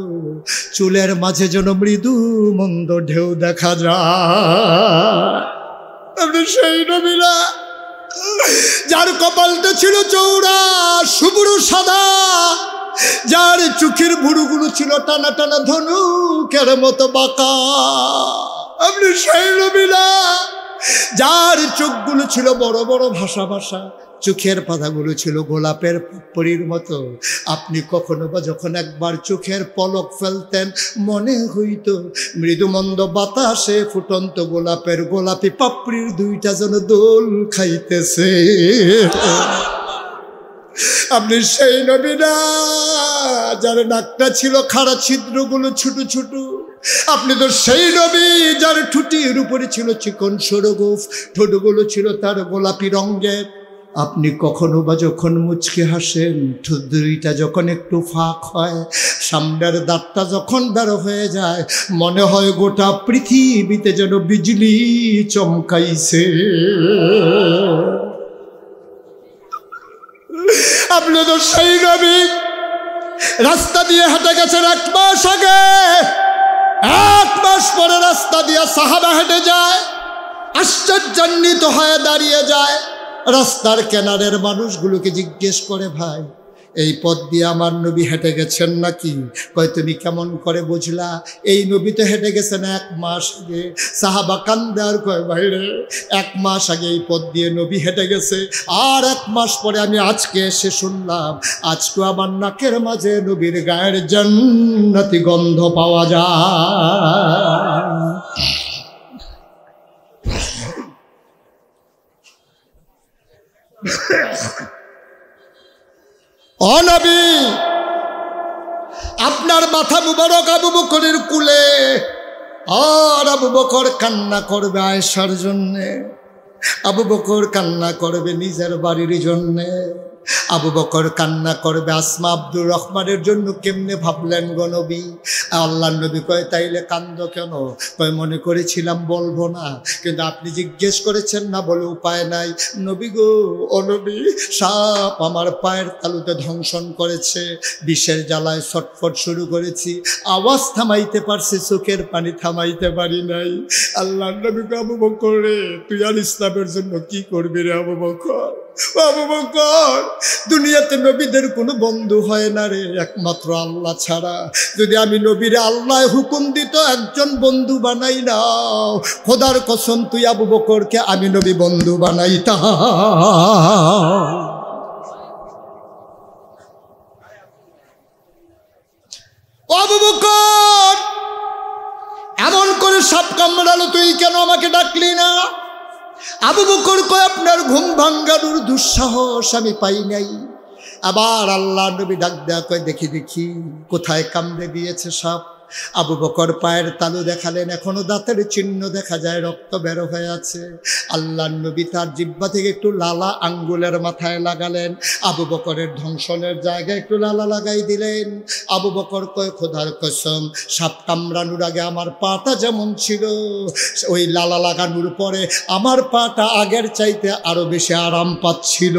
চুলের মাঝে যেন মৃদু মন্দ ঢেউ দেখা যায়। আপনি সেই নবী না যার কপালটা ছিল চৌড়া শুভ্র সাদা, যার চোখের ভুরুগুলো ছিল টানা টানা ধনুকের মতো বাঁকা। আপনি সেই নবী না যার চোখগুলো ছিল বড় বড় ভাষা ভাষা, চোখের পাতাগুলো ছিল গোলাপের পরির মতো। আপনি কখনো বা যখন একবার চোখের পলক ফেলতেন, মনে হইত মৃদুমন্দ বাতাসে ফুটন্ত গোলাপের গোলাপি পাপড়ির দুইটা যেন দোল খাইতেছে। আপনি সেই নবী না যার নাকটা ছিল খাড়া, ছিদ্রগুলো ছোট ছোট। আপনি তো সেই নবী যার ঠুটির উপরে ছিল চিকন সরগোফ, ঠোঁটগুলো ছিল তার গোলাপি রঙের। আপনি কখনো বা যখন মুচকে হাসেন, ঠোঁট দুইটা যখন একটু ফাঁক হয়, সামনের দাঁতটা যখন বের হয়ে যায়, মনে হয় গোটা পৃথিবীতে যেন বিজলি চমকাইছে। আপনি তো সেই নবী রাস্তা দিয়ে হেঁটে গেছেন 1 মাস আগে, 1 মাস পরে রাস্তা দিয়ে সাহাবা হেঁটে যায়, আশ্চর্যান্বিত হয়ে দাঁড়িয়ে যায়। রাস্তার কিনারের মানুষগুলোকে জিজ্ঞেস করে, ভাই এই পথ দিয়ে আমার নবী হেঁটে গেছেন নাকি? কয় তুমি কেমন করে বুঝলা? এই নবী তো হেঁটে গেছেন 1 মাস আগে। সাহাবা কান্দে আর কয়, ভাই রে 1 মাস আগে এই পথ দিয়ে নবী হেঁটে গেছে, আর 1 মাস পরে আমি আজকে এসে শুনলাম আজকে আমার নাকের মাঝে নবীর গায়ের জান্নাতি গন্ধ পাওয়া যায়। ও নবী, আপনার মাথা মুবারক আবু বকরের কুলে, আর আবু বকর কান্না করবে আয়েশার জন্যে, আবু বকর কান্না করবে নিজের বাড়ির জন্যে, আবু বকর কান্না করবে আসমা আব্দুর রহমানের জন্য। কেমনে ভাবলেন গো নবী? আল্লাহর নবী কয়, তাইলে কান্দ কেন? কয়, মনে করেছিলাম বলবো না, কিন্তু আপনি জিজ্ঞেস করেছেন না বলে উপায় নাই। নবী গো, ও নবী, সাপ আমার পায়ের তালুতে ধ্বংসন করেছে, বিষের জ্বালায় ছটফট শুরু করেছি, আওয়াজ থামাইতে পারছি, চোখের পানি থামাইতে পারি নাই। আল্লাহর নবী কয়, আবু বকর রে, তুই আর ইসলামের জন্য কি করবি রে আবু বকর? আবু বকর, দুনিয়াতে নবীদের কোনো বন্ধু হয় না রে, একমাত্র আল্লাহ ছাড়া। যদি আমি নবীরে আল্লাহ হুকুম দিত একজন বন্ধু বানাই নাও, খোদার কসম তুই আবু বকরকে আমি নবী বন্ধু বানাইতাম। আবু বকর, এমন করে সাপ কামড়ালো, তুই কেন আমাকে ডাকলি না? আবু বকর কয়, আপনার ঘুম ভাঙ্গানোর দুঃসাহস আমি পাই নাই। আবার আল্লাহ নবী ডাক দেয়া কয়, দেখি দেখি কোথায় কামড়ে দিয়েছে সাপ। আবু বকর পায়ের তালু দেখালেন, এখনো দাঁতের চিহ্ন দেখা যায়, রক্ত বের হয়ে আছে। আল্লাহর নবী তার জিহ্বা থেকে একটু লালা আঙ্গুলের মাথায় লাগালেন, আবু বকরের ধ্বংসনের জায়গায় একটু লালা লাগাই দিলেন। আবু বকর কয়, খোদার কসম, সাপ কামড়ানোর আগে আমার পাটা যেমন ছিল, ওই লালা লাগানোর পরে আমার পাটা আগের চাইতে আরো বেশি আরাম পাচ্ছিল।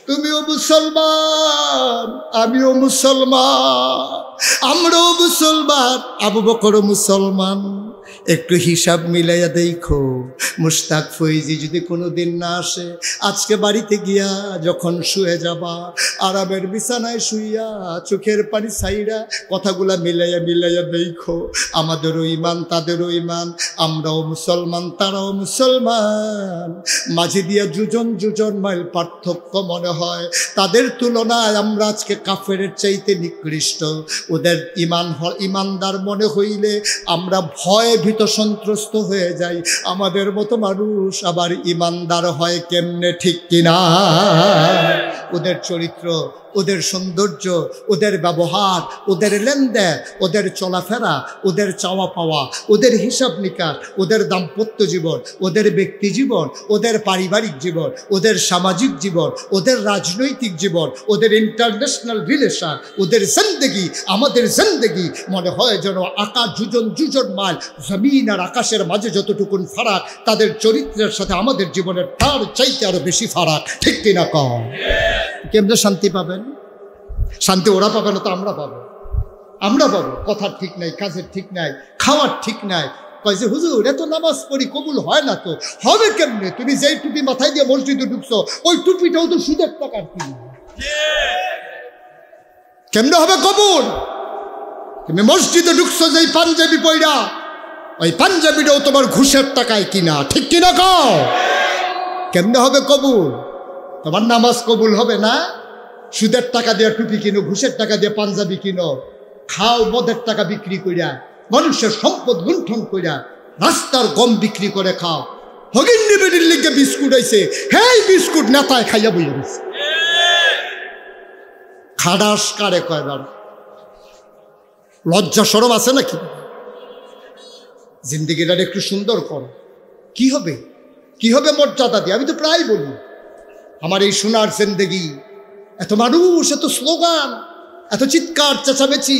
তুমিও মুসলমান, আমিও মুসলমান, আমরাও মুসলমান, আবু বকরও মুসলমান। একটু হিসাব মিলাইয়া দেখো, মুশতাক ফৈজি যদি কোনোদিন না আসে, আজকে বাড়িতে গিয়া যখন শুয়ে যাবা, আরামের বিছানায় শুইয়া চোখের পানি ছাইরা কথাগুলা মিলাইয়া মিলাইয়া দেখো, আমাদেরও ইমান তাদেরও ইমান, আমরাও মুসলমান তারাও মুসলমান, মাঝে দিয়া যুজন মাইল পার্থক্য মনে হয়। তাদের তুলনায় আমরা আজকে কাফেরের চাইতে নিকৃষ্ট। ওদের ইমানদার মনে হইলে আমরা ভয়ে ভীত সন্ত্রস্ত হয়ে যাই। আমাদের মতো মানুষ আবার ইমানদার হয় কেমনে, ঠিক কিনা? ওদের চরিত্র, ওদের সৌন্দর্য, ওদের ব্যবহার, ওদের লেনদেন, ওদের চলাফেরা, ওদের চাওয়া পাওয়া, ওদের হিসাব নিকাশ, ওদের দাম্পত্য জীবন, ওদের ব্যক্তি জীবন, ওদের পারিবারিক জীবন, ওদের সামাজিক জীবন, ওদের রাজনৈতিক জীবন, ওদের ইন্টারন্যাশনাল রিলেশন, ওদের জিন্দেগি, আমাদের জিন্দেগি মনে হয় যেন আকাশ যুজন মাইল, জমিন আর আকাশের মাঝে যতটুকুন ফারাক, তাদের চরিত্রের সাথে আমাদের জীবনের তার চাইতে আরো বেশি ফারাক। ঠিক কিনা কম? কেমনে শান্তি পাবেন? শান্তি ওরা পাবে না তো আমরা পাবো। আমরা পাবো। কথার ঠিক নাই, কাজের ঠিক নাই, খাওয়ার ঠিক নাই। কয় যে হুজুর এত নামাজ পড়ি কবুল হয় না তো। হবে কেমনে? তুমি যেই টুপি মাথায় দিয়ে মসজিদে ঢুকছো ওই টুপিটাও তো সুদের টাকার কিনা। কেমনে হবে কবুল? তুমি মসজিদে ঢুকছো যেই পাঞ্জাবি পয়রা, ওই পাঞ্জাবিটাও তোমার ঘুষের টাকায় কিনা। ঠিক কিনা কও? কেমনে হবে কবুল? তোমার নামাজ কবুল হবে না। সুদের টাকা দিয়ে টুপি কিনো, ঘুষের টাকা দিয়ে পাঞ্জাবি কিনো, খাও মদের টাকা বিক্রি কইরা, মানুষের সম্পদ লুণ্ঠন কইরা, রাস্তার গম বিক্রি করে খাও। হগিন্নি বেডির লিগে বিস্কুট আইছে, হেই বিস্কুট নেতায় খাইয়া বইয়া গেছে। খাডাস কারে কয়বার? লজ্জা শরম আছে নাকি? জিন্দিগিটা একটু সুন্দর করো। কি হবে? কি হবে মর্যাদা দিয়ে? আমি তো প্রায় বলি আমার এই সোনার জিন্দেগি, এত মানুষ, এত স্লোগান, এত চিৎকার চেঁচামেচি,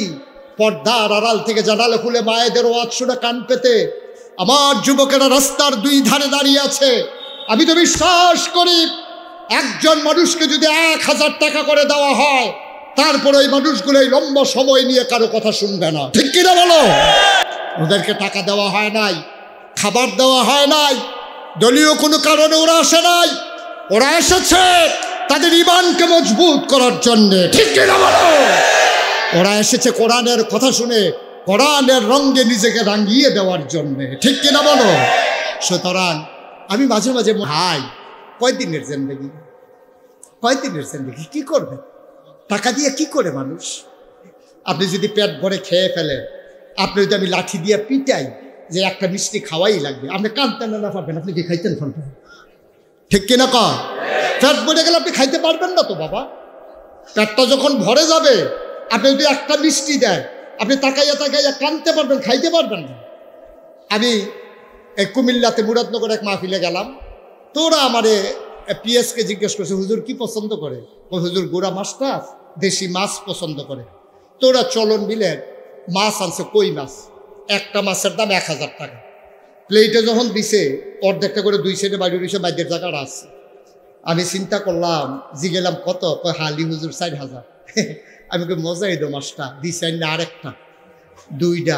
পর্দার আড়াল থেকে জানালা খুলে মায়েদের ওয়াজ শুনে কান পেতে আমার যুবকেরা রাস্তার দুই ধারে দাঁড়িয়ে আছে। আমি তো বিশ্বাস করি একজন মানুষকে যদি 1000 টাকা করে দেওয়া হয়, তারপর ওই মানুষগুলো এই লম্বা সময় নিয়ে কারো কথা শুনবে না। ঠিক কিনা বলো? ওদেরকে টাকা দেওয়া হয় নাই, খাবার দেওয়া হয় নাই, দলীয় কোনো কারণে ওরা আসে নাই। ওরা এসেছে তাদের ঈমানকে মজবুত করার জন্য। ঠিক কিনা বলো? ওরা এসেছে কোরআনের কথা শুনে কোরআনের রঙে নিজেকে রাঙিয়ে দেওয়ার জন্য। ঠিক কিনা বলো? সুতরাং আমি মাঝে মাঝে ভাই, কয়দিনের জিন্দেগি, কয়দিনের জিন্দেগি, কি করবে টাকা দিয়ে? কি করে মানুষ? আপনি যদি পেট ভরে খেয়ে ফেলেন, আপনি যদি আমি লাঠি দিয়ে পিটাই যে একটা মিষ্টি খাওয়াই লাগবে, আপনি কাঁদতেন না পারবেন? আপনি কি খাইতেন পারবেন? ঠিক কিনা কর? পেট ভরে গেলে আপনি খাইতে পারবেন না তো বাবা। পেটটা যখন ভরে যাবে, আপনি যদি একটা মিষ্টি দেন, আপনি তাকাইয়া তাকাইয়া কাঁদতে পারবেন, খাইতে পারবেন না। আমি এই কুমিল্লাতে মুরাদনগর এক মাহফিলে গেলাম, তো ওরা আমারে পিএসকে জিজ্ঞেস করছে হুজুর কি পছন্দ করে? ও হুজুর গুড়া মাছটা, দেশি মাছ পছন্দ করে। তো ওরা চলন বিলের মাছ আনছে, কই মাছ, একটা মাছের দাম 1000 টাকা। প্লেটে যখন দিছে অর্ধেকটা করে 2 সাইডে বাইরে দিছে, বাইরের জায়গাটা আছে। আমি চিন্তা করলাম, জিগেলাম কত? হালি হুজুর 4000। আমি কই মজাই দো মাছটা দিছেন না? আরেকটা 2টা।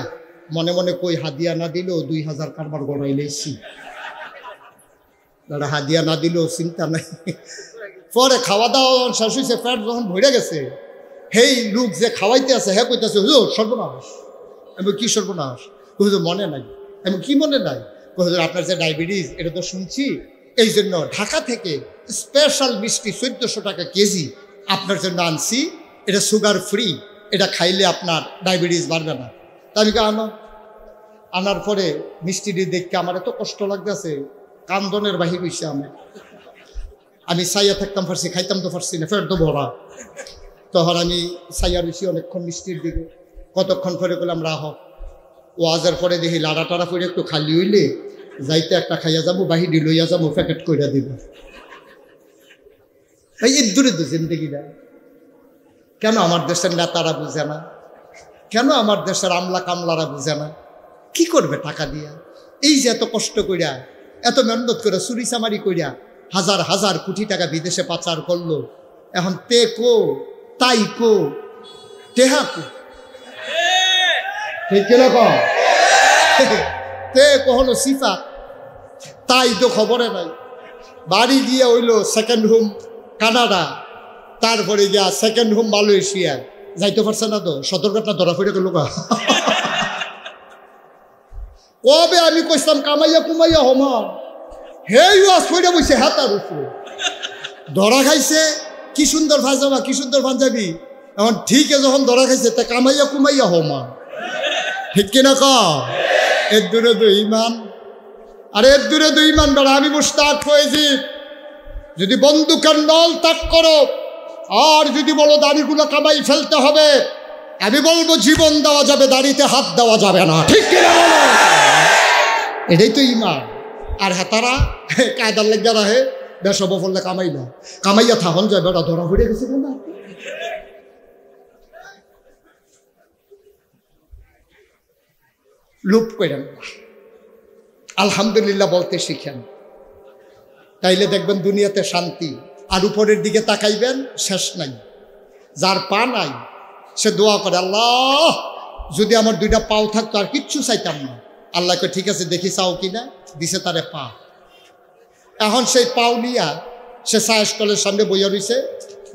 মনে মনে কই হাদিয়া না দিলেও 2000 কারবার গড়াই লেছি। হাদিয়া না দিলেও চিন্তা নাই। পরে খাওয়া দাওয়া শেষ হয়েছে, পেট যখন ভরে গেছে, হেই লোক যে খাওয়াইতে আছে হ্যাঁ কইতেছে হুজুর সর্বনাশ। আমি কি সর্বনাশ? হুজুর মনে নাই। আমি কি মনে নাই? হুজুর আপনার যে ডায়াবেটিস এটা তো শুনছি, এই জন্য ঢাকা থেকে স্পেশাল মিষ্টি 1400 টাকা কেজি আপনার জন্য আনছি, এটা সুগার ফ্রি, এটা খাইলে আপনার ডায়াবেটিস বাড়বে না। তাই আমি আনার পরে মিষ্টিটি দেখতে আমার এত কষ্ট লাগতেছে, কান্দনের বাহির হইছে। আমি সাইয়া থাকতাম পারছি, খাইতাম তো পারছি না, ফের তো ভরা। তখন আমি সাইয়া রয়েছি অনেকক্ষণ মিষ্টির দিকে। কতক্ষণ পরে করলাম রাহ, ওয়াজের পরে দেখি লাড়া টাড়া করে একটু খালি হইলে যাইতে একটা খাইয়া যাবো, বাহির লইয়া যাবো, প্যাকেট করে দিব। এই দূরে তো জিন্দগিটা। কেন আমার দেশের নেতারা বুঝে না? কেন আমার দেশের আমলা কামলারা বুঝে না? কি করবে টাকা দিয়া? এই যে এত কষ্ট করিয়া, এত মেহনত করে, চুরি চামারি করিয়া হাজার হাজার কোটি টাকা বিদেশে পাচার করলো, এখন তে কো তাই কো টেহা কো। ঠিক কিরকম? তে কখনো সিফা তাই তো খবরে নাই। বাড়ি গিয়া হইল সেকেন্ড হোম কানাডা, তারপরে গিয়া সেকেন্ড হোম মালয়েশিয়া, যাইতে পারছে না তো, সতর্কতা ধরা পড়ে গেল। কবে আমি কইতাম কামাইয়া কুমাইয়া হমান, হেই ওয়াজ পড়ে বইছে হাতার উপরে, ধরা খাইছে। কি সুন্দর পাজামা, কি সুন্দর পাঞ্জাবি, এখন ঠিকই যখন ধরা খাইছে তা কামাইয়া কুমাইয়া হমান। ঠিক কিনা ক? এর দূরে তো ইমান, আর এর দূরে তো ইমান বেড়া। আমি মুশতাক হয়েছি, যদি বন্দুকের নল ত্যাগ করো, আর যদি বলো দাড়িগুলো কামাই ফেলতে হবে, আমি বলবো জীবন দেওয়া যাবে, দাড়িতে হাত দেওয়া যাবে না। ঠিক কিনা বলো? এটাই তো ইমান। আর হ্যাঁ, তারা কায়দার লেগে রাহে বেসব ফললে কামাই না, কামাইয়া থাকুন যাবে, ওরা ধরা পড়ে গেছে না। লুপ করেন না, আলহামদুলিল্লাহ বলতে শিখেন, তাইলে দেখবেন দুনিয়াতে শান্তি। আর উপরের দিকে তাকাইবেন, শেষ নাই। যার পা নাই সে দোয়া করে, আল্লাহ যদি আমার দুইটা পাও থাকতো আর কিচ্ছু চাইতাম না। আল্লাহকে ঠিক আছে দেখি চাও কিনা, দিছে তারে পা। এখন সেই পাও নিয়া সে চায় স্টলের সামনে বইয়া রয়েছে,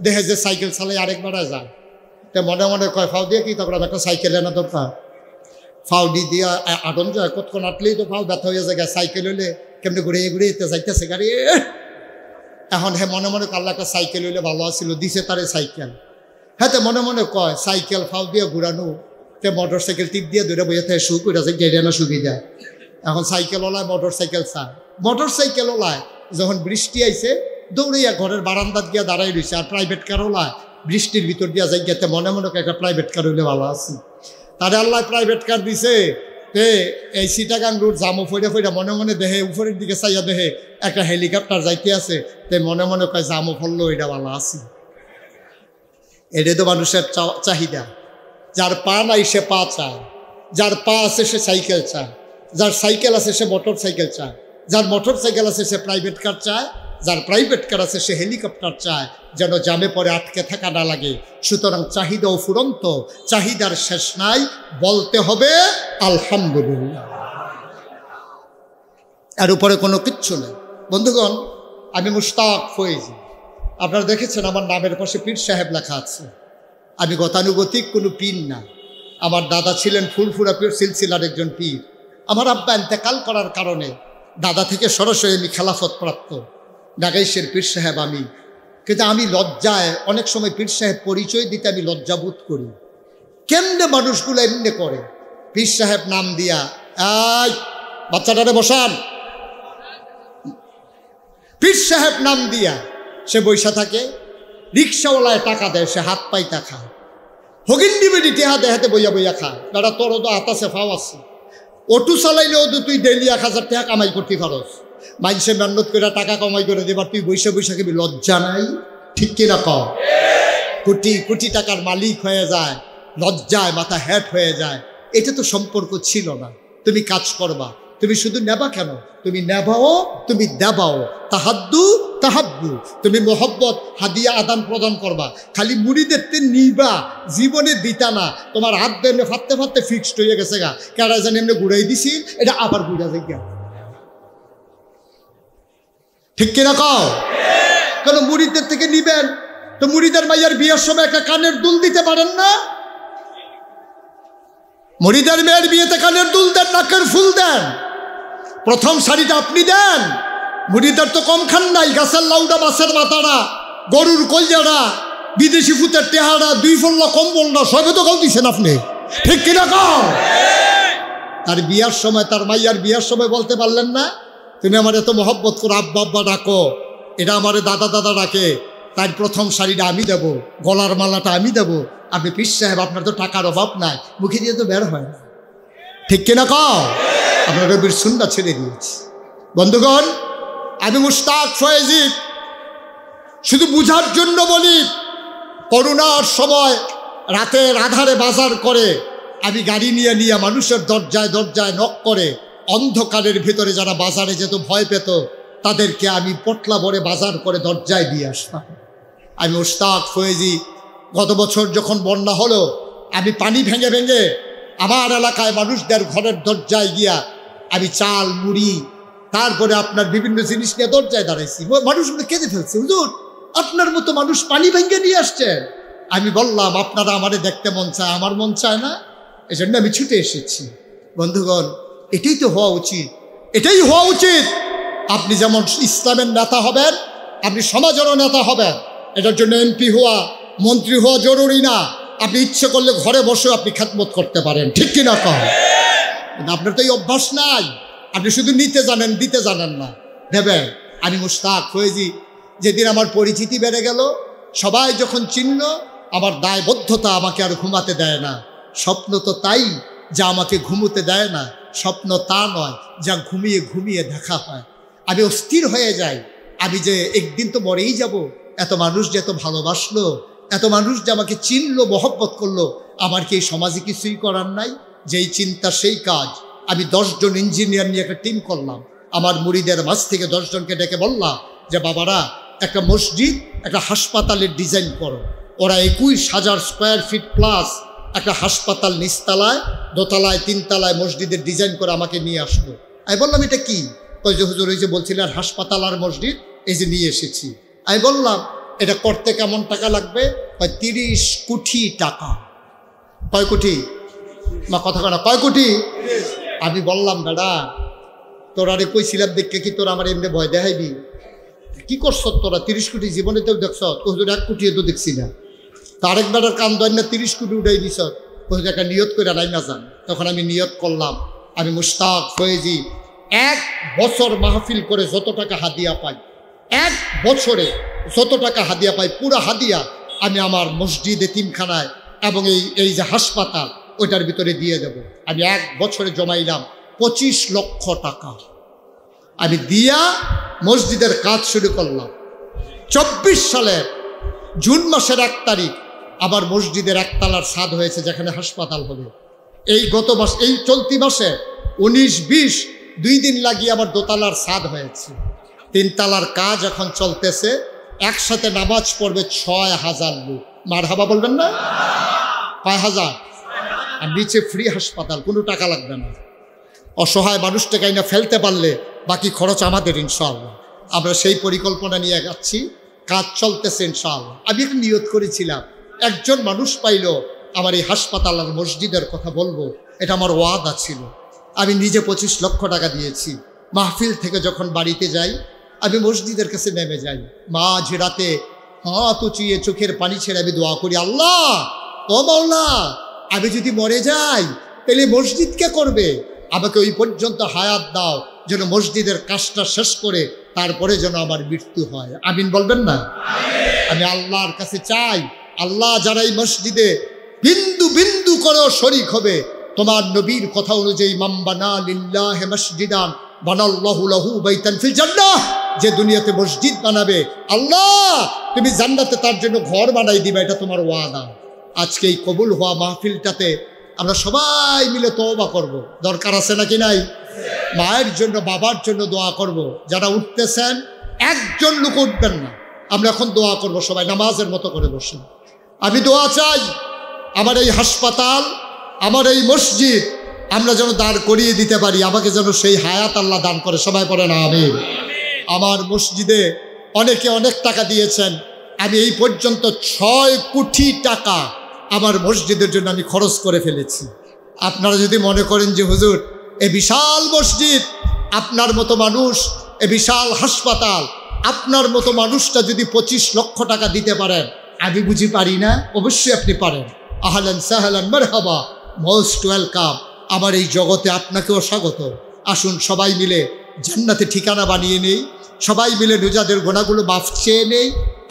দেখে যে সাইকেল চালাই আরেকবার যায়, তো মনে মনে কয় ফাও দিয়ে কি তখন একটা সাইকেল এনে দরকার। ফাও দিয়া আটন যায়, কতক্ষণ আটলেই তো ফাও ব্যথা হয়ে যায়। সাইকেল হইলে কেমনি ঘুরিয়ে ঘুরিয়ে যাইতেছে গাড়ি। এখন হ্যাঁ মনে মনে আল্লাহ একটা সাইকেল হইলে ভালো আছিল, দিছে তারে সাইকেল। হ্যাঁ তো মনে মনে কয় সাইকেল ফাও দিয়ে ঘুরানো, তে মোটর সাইকেল টিপ দিয়ে ধরে বইয়ে থাকে সুখ করে যায়, গেড়ে না সুবিধা। এখন সাইকেল ওলায় মোটর সাইকেল চায়, মোটর সাইকেল ওলায় যখন বৃষ্টি আইছে দৌড়াইয়া ঘরের বারান্দাত গিয়া দাঁড়াই রয়েছে। আর প্রাইভেট কার ওলায় বৃষ্টির ভিতর দিয়া যাই গেতে মনে মনে একটা প্রাইভেট কার হইলে ভালো আছে। তারে আল্লাহ প্রাইভেট কার দিছে, এই চিটাগাং রোড জামো ফইরা ফইরা মনে মনে দেহে উপরের দিকে চাইয়া দেহে একটা হেলিকপ্টার যাইতে আছে, তে মনে মনে কয় জামো ফললো এটা ভালো আছে। এটাই তো মানুষের চাহিদা। যার পা নাই সে পা চায়, যার পা আছে সে সাইকেল চায়, যার সাইকেল আছে সে মোটর সাইকেল চায়, যার মোটর সাইকেল আছে সে প্রাইভেট কার চায়, যার প্রাইভেট কার আছে সে হেলিকপ্টার চায়, যেন জামে পরে আটকে থাকা না লাগে। সুতরাং চাহিদাও ফুরন্ত, চাহিদার শেষ নাই, বলতে হবে আলহামদুলিল্লাহ। এর উপরে কোনো কিচ্ছু নেই। বন্ধুগণ, আমি মুশতাক ফয়েজি। আপনারা দেখেছেন আমার নামের পাশে পীর সাহেব লেখা আছে। আমি গতানুগতিক কোনো পীর না। আমার দাদা ছিলেন ফুরফুরা পীর সিলসিলার একজন পীর। আমার আব্বা ইন্তেকাল করার কারণে দাদা থেকে সরাসরি আমি খেলাফত প্রাপ্ত নাগাইশের পীর সাহেব আমি। কিন্তু আমি লজ্জায় অনেক সময় পীর সাহেব পরিচয় দিতে আমি লজ্জাবোধ করি। কেমনে মানুষগুলো এমনি করে, পীর সাহেব নাম দিয়া, এই বাচ্চাটারে বসান, পীর সাহেব নাম দিয়া সে বৈশা থাকে। রিক্সাওয়ালায় টাকা দেয়, সে হাত পাইতা খায়। হগিন্ডি বেডি টেহা দেহাতে বইয়া বইয়া খায়। বেড়া তোরও তো হাত আছে, ফাও আছে। অটো চালাইলেও তো তুই ডেইলি 1000 টাকা কামাই করতে পারস। মানুষে মেহনত করে টাকা কামাই করে দেবার তুই বৈশা বৈশা কেবি লজ্জা নাই? ঠিক কিনা কও? কোটি কোটি টাকার মালিক হয়ে যায়, লজ্জায় মাথা হ্যাট হয়ে যায়। এটা তো সম্পর্ক ছিল না। তুমি কাজ করবা, তুমি শুধু নেবা কেন, তুমি নেবাও, তুমি দেবাও। তাহাদ্দু তাহাব্বু, তুমি মোহব্বত হাদিয়া আদান প্রদান করবা। খালি মুড়িদের নিবা, জীবনে দিতা না। তোমার হাত দিয়ে ফাটতে ফাটতে ফিক্সড হয়ে গেছে গা, কেডা জানি এমনি ঘুরাই দিছি, এটা আবার ঘুরা যাই গা। ঠিক কিনা কও? কেন মুড়িদের থেকে নিবেন তো মুড়িদের মাইয়ার বিয়ের সময় একটা কানের দুল দিতে পারেন না? মুড়িদের মেয়ের বিয়েতে কানের দুল দেন, নাকের ফুল দেন, প্রথম শাড়িটা আপনি দেন। মুড়িদের তো কম খান নাই। গাছের লাউডা, মাছের মাথাটা, গরুর কলজাটা, বিদেশি ফুতের টেহারা, 2 ফল্লা কম্বল না, সবে তো কাউ দিচ্ছেন আপনি। ঠিক কিনা কও? তার বিয়ার সময়, তার মাইয়ার বিয়ার সময় বলতে পারলেন না, তুমি আমার এত মহব্বত করো, আব্বা আব্বা ডাকো, এটা আমার দাদা দাদা ডাকে, তার প্রথম শাড়িটা আমি দেবো, গলার মালাটা আমি দেবো। আপনি পীর সাহেব, আপনার তো টাকার অভাব নাই, মুখে দিয়ে তো বের হয় না। ঠিক কিনা কও? আপনার রবির সুন্নাহ ছেড়ে দিয়েছি। বন্ধুগণ, আমি মুশতাক ফয়েজি, শুধু বুঝার জন্য বলি, করোনার সময় রাতের আধারে বাজার করে আমি গাড়ি নিয়ে নিয়ে মানুষের দরজায় দরজায় নক করে, অন্ধকারের ভিতরে যারা বাজারে যেত, ভয় পেত, তাদেরকে আমি পটলা ভরে বাজার করে দরজায় দিয়ে আসতাম। আমি মুশতাক ফয়েজি। গত বছর যখন বন্যা হলো, আমি পানি ভেঙে ভেঙে আমার এলাকায় মানুষদের ঘরের দরজায় গিয়া আমি চাল, মুড়ি, তারপরে আপনার বিভিন্ন জিনিস নিয়ে দরজায় দাঁড়াইছি। মানুষগুলো কেঁদে ফেলছে, হুজুর আপনার মতো মানুষ পানি ভেঙে নিয়ে আসছেন। আমি বললাম, আপনারা আমারে দেখতে মন চায়, আমার মন চায় না, এই জন্য আমি ছুটে এসেছি। বন্ধুগণ, এটাই তো হওয়া উচিত, এটাই হওয়া উচিত। আপনি যেমন ইসলামের নেতা হবেন, আপনি সমাজেরও নেতা হবেন। এটার জন্য এমপি হওয়া, মন্ত্রী হওয়া জরুরি না। আপনি ইচ্ছে করলে ঘরে বসে আপনি খেদমত করতে পারেন। ঠিক কিনা কও? আপনার তো এই অভ্যাস নাই, আপনি শুধু নিতে জানেন, দিতে জানেন না। দেবেন। আমি মুশতাক ফয়েজি, যেদিন আমার পরিচিতি বেড়ে গেল, সবাই যখন চিনল, আমার দায়বদ্ধতা আমাকে আর ঘুমাতে দেয় না। স্বপ্ন তো তাই যা আমাকে ঘুমোতে দেয় না, স্বপ্ন তা নয় যা ঘুমিয়ে ঘুমিয়ে দেখা হয়। আমি অস্থির হয়ে যাই, আমি যে একদিন তো মরেই যাব। এত মানুষ যে এত ভালোবাসলো, এত মানুষ যে আমাকে চিনলো, মহব্বত করলো, আমার কি এই সমাজে কিছুই করার নাই? যেই চিন্তা সেই কাজ। আমি 10 জন ইঞ্জিনিয়ার নিয়ে একটা টিম করলাম। আমার মুরিদের মাঝ থেকে 10 জনকে ডেকে বললাম যে বাবারা, একটা মসজিদ, একটা হাসপাতালের ডিজাইন করো। ওরা 21,000 স্কোয়ার ফিট প্লাস একটা হাসপাতাল নিচতলায়, দোতলায়, 3 তলায় মসজিদের ডিজাইন করে আমাকে নিয়ে আসলো। আমি বললাম এটা কি? ওই যে হুজুর, ওই যে বলছিলেন হাসপাতাল আর মসজিদ, এই যে নিয়ে এসেছি। আমি বললাম এটা করতে কেমন টাকা লাগবে? 30 কোটি টাকা। কয় কোটি? মা কথা কয় না, কয় কোটি? আমি বললাম দাদা, তোরা রে কইছিলাম দেখে কি তোরা আমার এমনি ভয় দেখাইবি? কি করছ তোরা? 30 কোটি জীবনেতেও দেখছ? হুজুর 1 কোটি তো দেখছি না। তারেক বেটার কান দেন না 30 কোটি উঠাই দিছ। হুজুর একটা নিয়ত করে নাই না যান। তখন আমি নিয়ত করলাম, আমি মুশতাক ফয়েজি 1 বছর মাহফিল করে যত টাকা হাদিয়া পাই, 1 বছরে যত টাকা হাদিয়া পাই, পুরো হাদিয়া আমি আমার মসজিদ, এতিমখানায় এবং এই যে হাসপাতাল ওইটার ভিতরে দিয়ে দেব। আমি 1 বছরে জমাইলাম 25 লক্ষ টাকা। আমি দিয়া মসজিদের কাজ শুরু করলাম। 24 সালের জুন মাসের 1 তারিখ আবার মসজিদের 1 তলার ছাদ হয়েছে, যেখানে হাসপাতাল হবে। এই গত মাস, এই চলতি মাসে 19-20 2 দিন লাগিয়ে আবার 2 তলার ছাদ হয়েছে। 3 তলার কাজ এখন চলতেছে। একসাথে নামাজ পড়বে 6,000 লোক। মারহাবা বলবেন না? কয় হাজার? আর নিচে ফ্রি হাসপাতাল, কোনো টাকা লাগবে না। অসহায় মানুষটাকে না ফেলতে পারলে বাকি খরচ আমাদের ইনশাআল্লাহ। আমরা সেই পরিকল্পনা নিয়ে যাচ্ছি, কাজ চলতেছে ইনশাআল্লাহ। আমি একটু নিয়ত করেছিলাম, একজন মানুষ পাইল আমার এই হাসপাতাল আর মসজিদের কথা বলবো, এটা আমার ওয়াদা ছিল। আমি নিজে 25 লক্ষ টাকা দিয়েছি। মাহফিল থেকে যখন বাড়িতে যাই, আমি মসজিদের কাছে নেমে যাই, মাঝ রাতে হাত উঁচিয়ে চোখের পানি ছেড়ে আমি দোয়া করি, আল্লাহ ও মাওলা, আমি যদি মরে যাই তাহলে মসজিদ কে করবে? আমাকে ওই পর্যন্ত হায়াত দাও, যেন মসজিদের কাজটা শেষ করে তারপরে যেন আমার মৃত্যু হয়। আমিন বলবেন না? আমি আল্লাহর কাছে চাই, আল্লাহ যারা এই মসজিদে বিন্দু বিন্দু করেও শরীক হবে, তোমার নবীর কথা অনুযায়ী, মান বানা লিল্লাহি মসজিদান বানাল্লাহু লাহু বাইতান ফিল জান্নাহ, যে দুনিয়াতে মসজিদ বানাবে আল্লাহ তুমি জান্নাতে তার জন্য ঘর বানাই দিবে, এটা তোমার ওয়াদা। আজকে এই কবুল হওয়া মাহফিলটাতে আমরা সবাই মিলে তওবা করব। দরকার আছে নাকি নাই? মায়ের জন্য, বাবার জন্য দোয়া করব। যারা উঠতেছেন একজন লোক উঠবেন না, আমরা এখন দোয়া করব সবাই নামাজের মতো করে বসে। আমি দোয়া চাই আমার এই হাসপাতাল, আমার এই মসজিদ আমরা যেন দাঁড় করিয়ে দিতে পারি, আমাকে যেন সেই হায়াত আল্লাহ দান করে। সবাই পড়েন আমিন। আমার মসজিদে অনেকে অনেক টাকা দিয়েছেন। আমি এই পর্যন্ত 6 কোটি টাকা আমার মসজিদের জন্য আমি খরচ করে ফেলেছি। আপনারা যদি মনে করেন যে হুজুর এ বিশাল মসজিদ, আপনার মতো মানুষ, এ বিশাল হাসপাতাল, আপনার মতো মানুষটা যদি 25 লক্ষ টাকা দিতে পারেন, আমি বুঝি পারি না? অবশ্যই আপনি পারেন। আহলান সাহলান মারহাবা, মোস্ট ওয়েলকাম। আমার এই জগতে আপনাকেও স্বাগত। আসুন সবাই মিলে জান্নাতে ঠিকানা বানিয়ে নেই, সবাই মিলে নিজেদের গোনাগুলো মাফ চেয়ে নেই।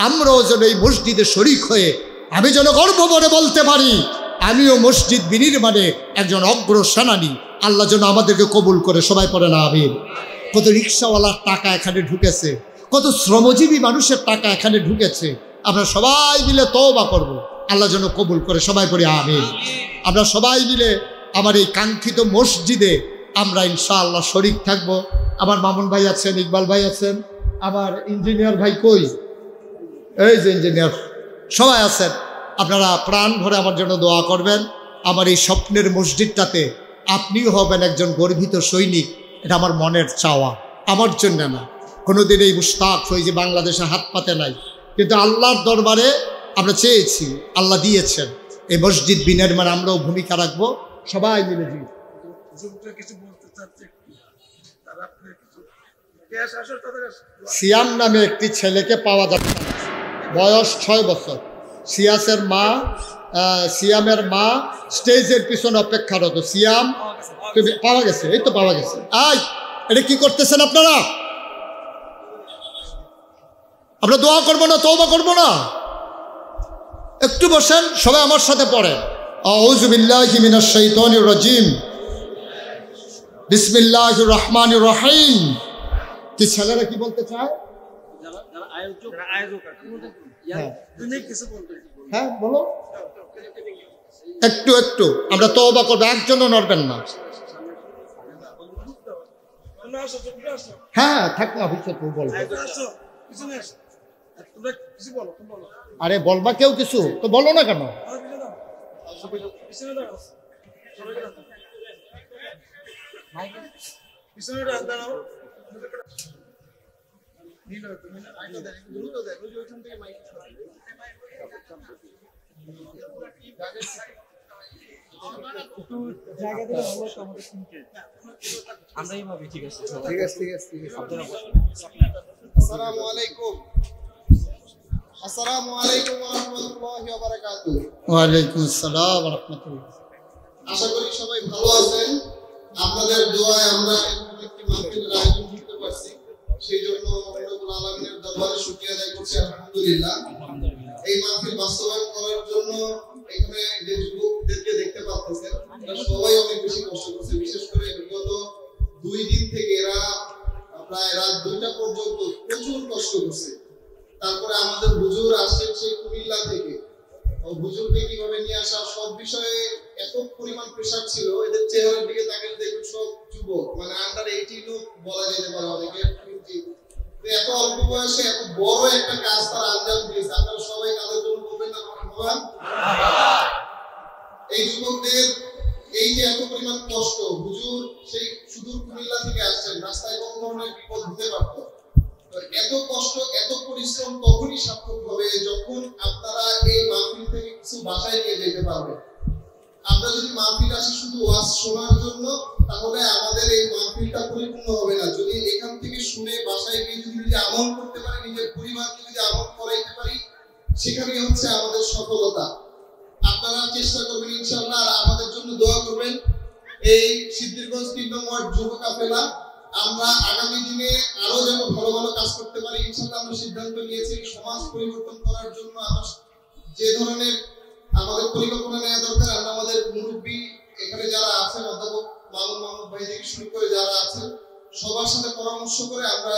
আমরাও যেন এই মসজিদে শরীক হয়ে আমি যেন গর্ব করে বলতে পারি আমিও মসজিদ বিনির্মাণে একজন অগ্রসেনানী। আল্লাহ যেন আমাদেরকে কবুল করে। সবাই পড়ে না আমিন। কত রিক্সাওয়ালার টাকা এখানে ঢুকেছে, কত শ্রমজীবী মানুষের টাকা এখানে ঢুকেছে। আমরা সবাই মিলে তওবা করব, আল্লাহ যেন কবুল করে। সবাই পড়ে আমিন। আমরা সবাই মিলে আমার এই কাঙ্ক্ষিত মসজিদে আমরা ইনশাআল্লাহ শরীক থাকব। আমার মামুন ভাই আছেন, ইকবাল ভাই আছেন, আমার ইঞ্জিনিয়ার ভাই কই, এই যে ইঞ্জিনিয়ার, সবাই আছেন। আপনারা প্রাণ ভরে আমার জন্য দোয়া করবেন। আমার এই স্বপ্নের মসজিদটাতে আপনিও হবেন একজন গর্বিত সৈনিক, এটা আমার মনের চাওয়া, আমার জন্য না। কোনোদিন এই মুশতাক ফয়েজি বাংলাদেশে হাত পাতে নাই, কিন্তু আল্লাহর দরবারে আমরা চেয়েছি, আল্লাহ দিয়েছেন। এই মসজিদ বিনির্মাণে আমরাও ভূমিকা রাখবো সবাই মিলে। সিয়াম নামে একটি ছেলেকে পাওয়া যাচ্ছে, বয়স 6 বছর। সিয়ামের মা স্টেজের পিছনে অপেক্ষারত। সিয়াম পাওয়া গেছে, এই তো পাওয়া গেছে। এটা কি করতেছেন আপনারা? আমরা দোয়া করবো না, তওবা করবো না? একটু বসেন, সবাই আমার সাথে পড়েন। আউযু বিল্লাহি মিনাশ শাইতানির রাজিম, বিসমিল্লাহির রহমানির রহিম। কি ছেলেরা কি বলতে চায়? হ্যাঁ বলো, একটু একটু আমরা তওবা করবো, একজনও নড়বেন না। হ্যাঁ থাক না, তুই বল। আরে বলবা কেউ কিছু তো বলো না কেন? আসসালামু আলাইকুম ওয়া রাহমাতুল্লাহি ওয়া বারাকাতুহু। ওয়া আলাইকুম আসসালাম ওয়া রাহমাতুল্লাহ। আশা করি সবাই ভালো আছেন। আপনাদের দোয়ায় আমরা একটি মাহফিলের আয়োজন করতে পারছি, সেই জন্য রব্বুল আলামিনের দরবারে শুকরিয়া আদায় করছি। আলহামদুলিল্লাহ। এই মাহফিল বাস্তবায়ন করার জন্য এখানে যে যুবকদেরকে দেখতে পাচ্ছেন, এরা সবাই অনেক বেশি কষ্ট করছে। বিশেষ করে বিগত 2 দিন থেকে এরা প্রায় রাত 2টা পর্যন্ত প্রচুর কষ্ট করছে। তারপরে আমাদের হুজুর আসছেন সেই কুমিল্লা থেকে, হুজুরকে কিভাবে নিয়ে আসা, সব বিষয়ে এত পরিমাণ প্রেসার ছিল। এদের চেহারার দিকে তাকালে দেখবেন সব যুবক, মানে আন্ডার 18 বলা যেতে পারে অনেকে। এত অল্প বয়সে এত বড় একটা কাজ তারা আঞ্জাম দিয়েছে। আপনারা সবাই তাদের জন্য বলবেন না মারহাবা। এই যুবকদের এই যে এত পরিমাণ কষ্ট, হুজুর সেই সুদূর কুমিল্লা থেকে আসছেন, রাস্তায় কোন ধরনের বিপদ হতে পারত। এত কষ্ট এত পরিশ্রম তখনই সার্থক হবে যখন আপনারা এই মাহফিল থেকে কিছু বাসায় নিয়ে যেতে পারবেন। আমরা যদি মাহফিল আসি শুধু ওয়াজ শোনার জন্য, তাহলে আমাদের এই মাহফিলটা পরিপূর্ণ হবে না। যদি এখান থেকে শুনে বাসায় গিয়ে যদি আমল করতে পারি, নিজের পরিবারকে যদি আমল করাইতে পারি, সেখানেই হচ্ছে আমাদের সফলতা। আপনারা চেষ্টা করবেন ইনশাআল্লাহ, আর আমাদের জন্য দোয়া করবেন। এই সিদ্ধিরগঞ্জ 3 নং ওয়ার্ড যুব কাফেলা আমরা আগামী দিনে আরো যেন ভালো ভালো কাজ করতে পারি ইনশাআল্লাহ। আমরা সিদ্ধান্ত নিয়েছি সমাজ পরিবর্তন করার জন্য আমরা যে ধরনের আমাদের পরিকল্পনা নেওয়া দরকার, আমরা আমাদের মুরব্বী এখানে যারা আছেন, অধ্যাপক মাহমুদ ভাই থেকে শুরু করে যারা আছেন, সবার সাথে পরামর্শ করে আমরা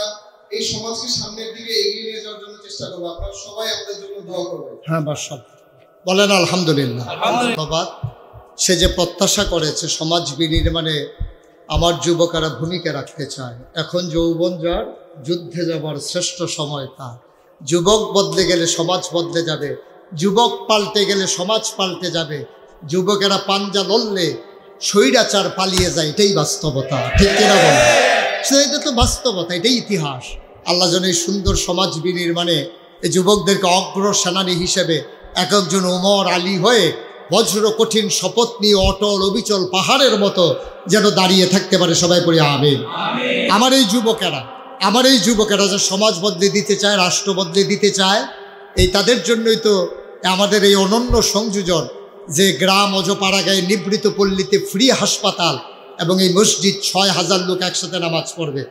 এই সমাজকে সামনের দিকে এগিয়ে নিয়ে যাওয়ার জন্য চেষ্টা করবো। আপনারা সবাই আমাদের জন্য দোয়া করবেন। হ্যাঁ মাশাআল্লাহ বলেন আলহামদুলিল্লাহ। ধন্যবাদ। সে যে প্রত্যাশা করেছে সমাজ বিনির্মাণে আমার যুবকেরা ভূমিকা রাখতে চায়। এখন যৌবন যার, যুদ্ধে যাবার শ্রেষ্ঠ সময় তার। যুবক বদলে গেলে সমাজ বদলে যাবে, যুবক পাল্টে গেলে সমাজ পাল্টে যাবে। যুবকেরা পাঞ্জা লড়লে স্বৈরাচার পালিয়ে যায়, এটাই বাস্তবতা, ঠিক কিনা বলেন? এটা তো বাস্তবতা, এটাই ইতিহাস। আল্লাহ যেন এই সুন্দর সমাজ বিনির্মাণে এই যুবকদেরকে অগ্র সেনানী হিসেবে এক একজন ওমর আলী হয়ে বজ্র কঠিন শপথ নিয়ে অটল অবিচল পাহাড়ের মতো যেন দাঁড়িয়ে থাকতে পারে। সবাই পড়ে আমিন। আমার এই যুবকেরা যে সমাজ বদলে দিতে চায়, রাষ্ট্র বদলে দিতে চায়, এই তাদের জন্যই তো আমাদের এই অনন্য সংযোজন, যে গ্রাম অজপাড়াগাঁয়ে নিবৃত পল্লীতে ফ্রি হাসপাতাল এবং এই মসজিদ, 6000 লোক একসাথে নামাজ পড়বে।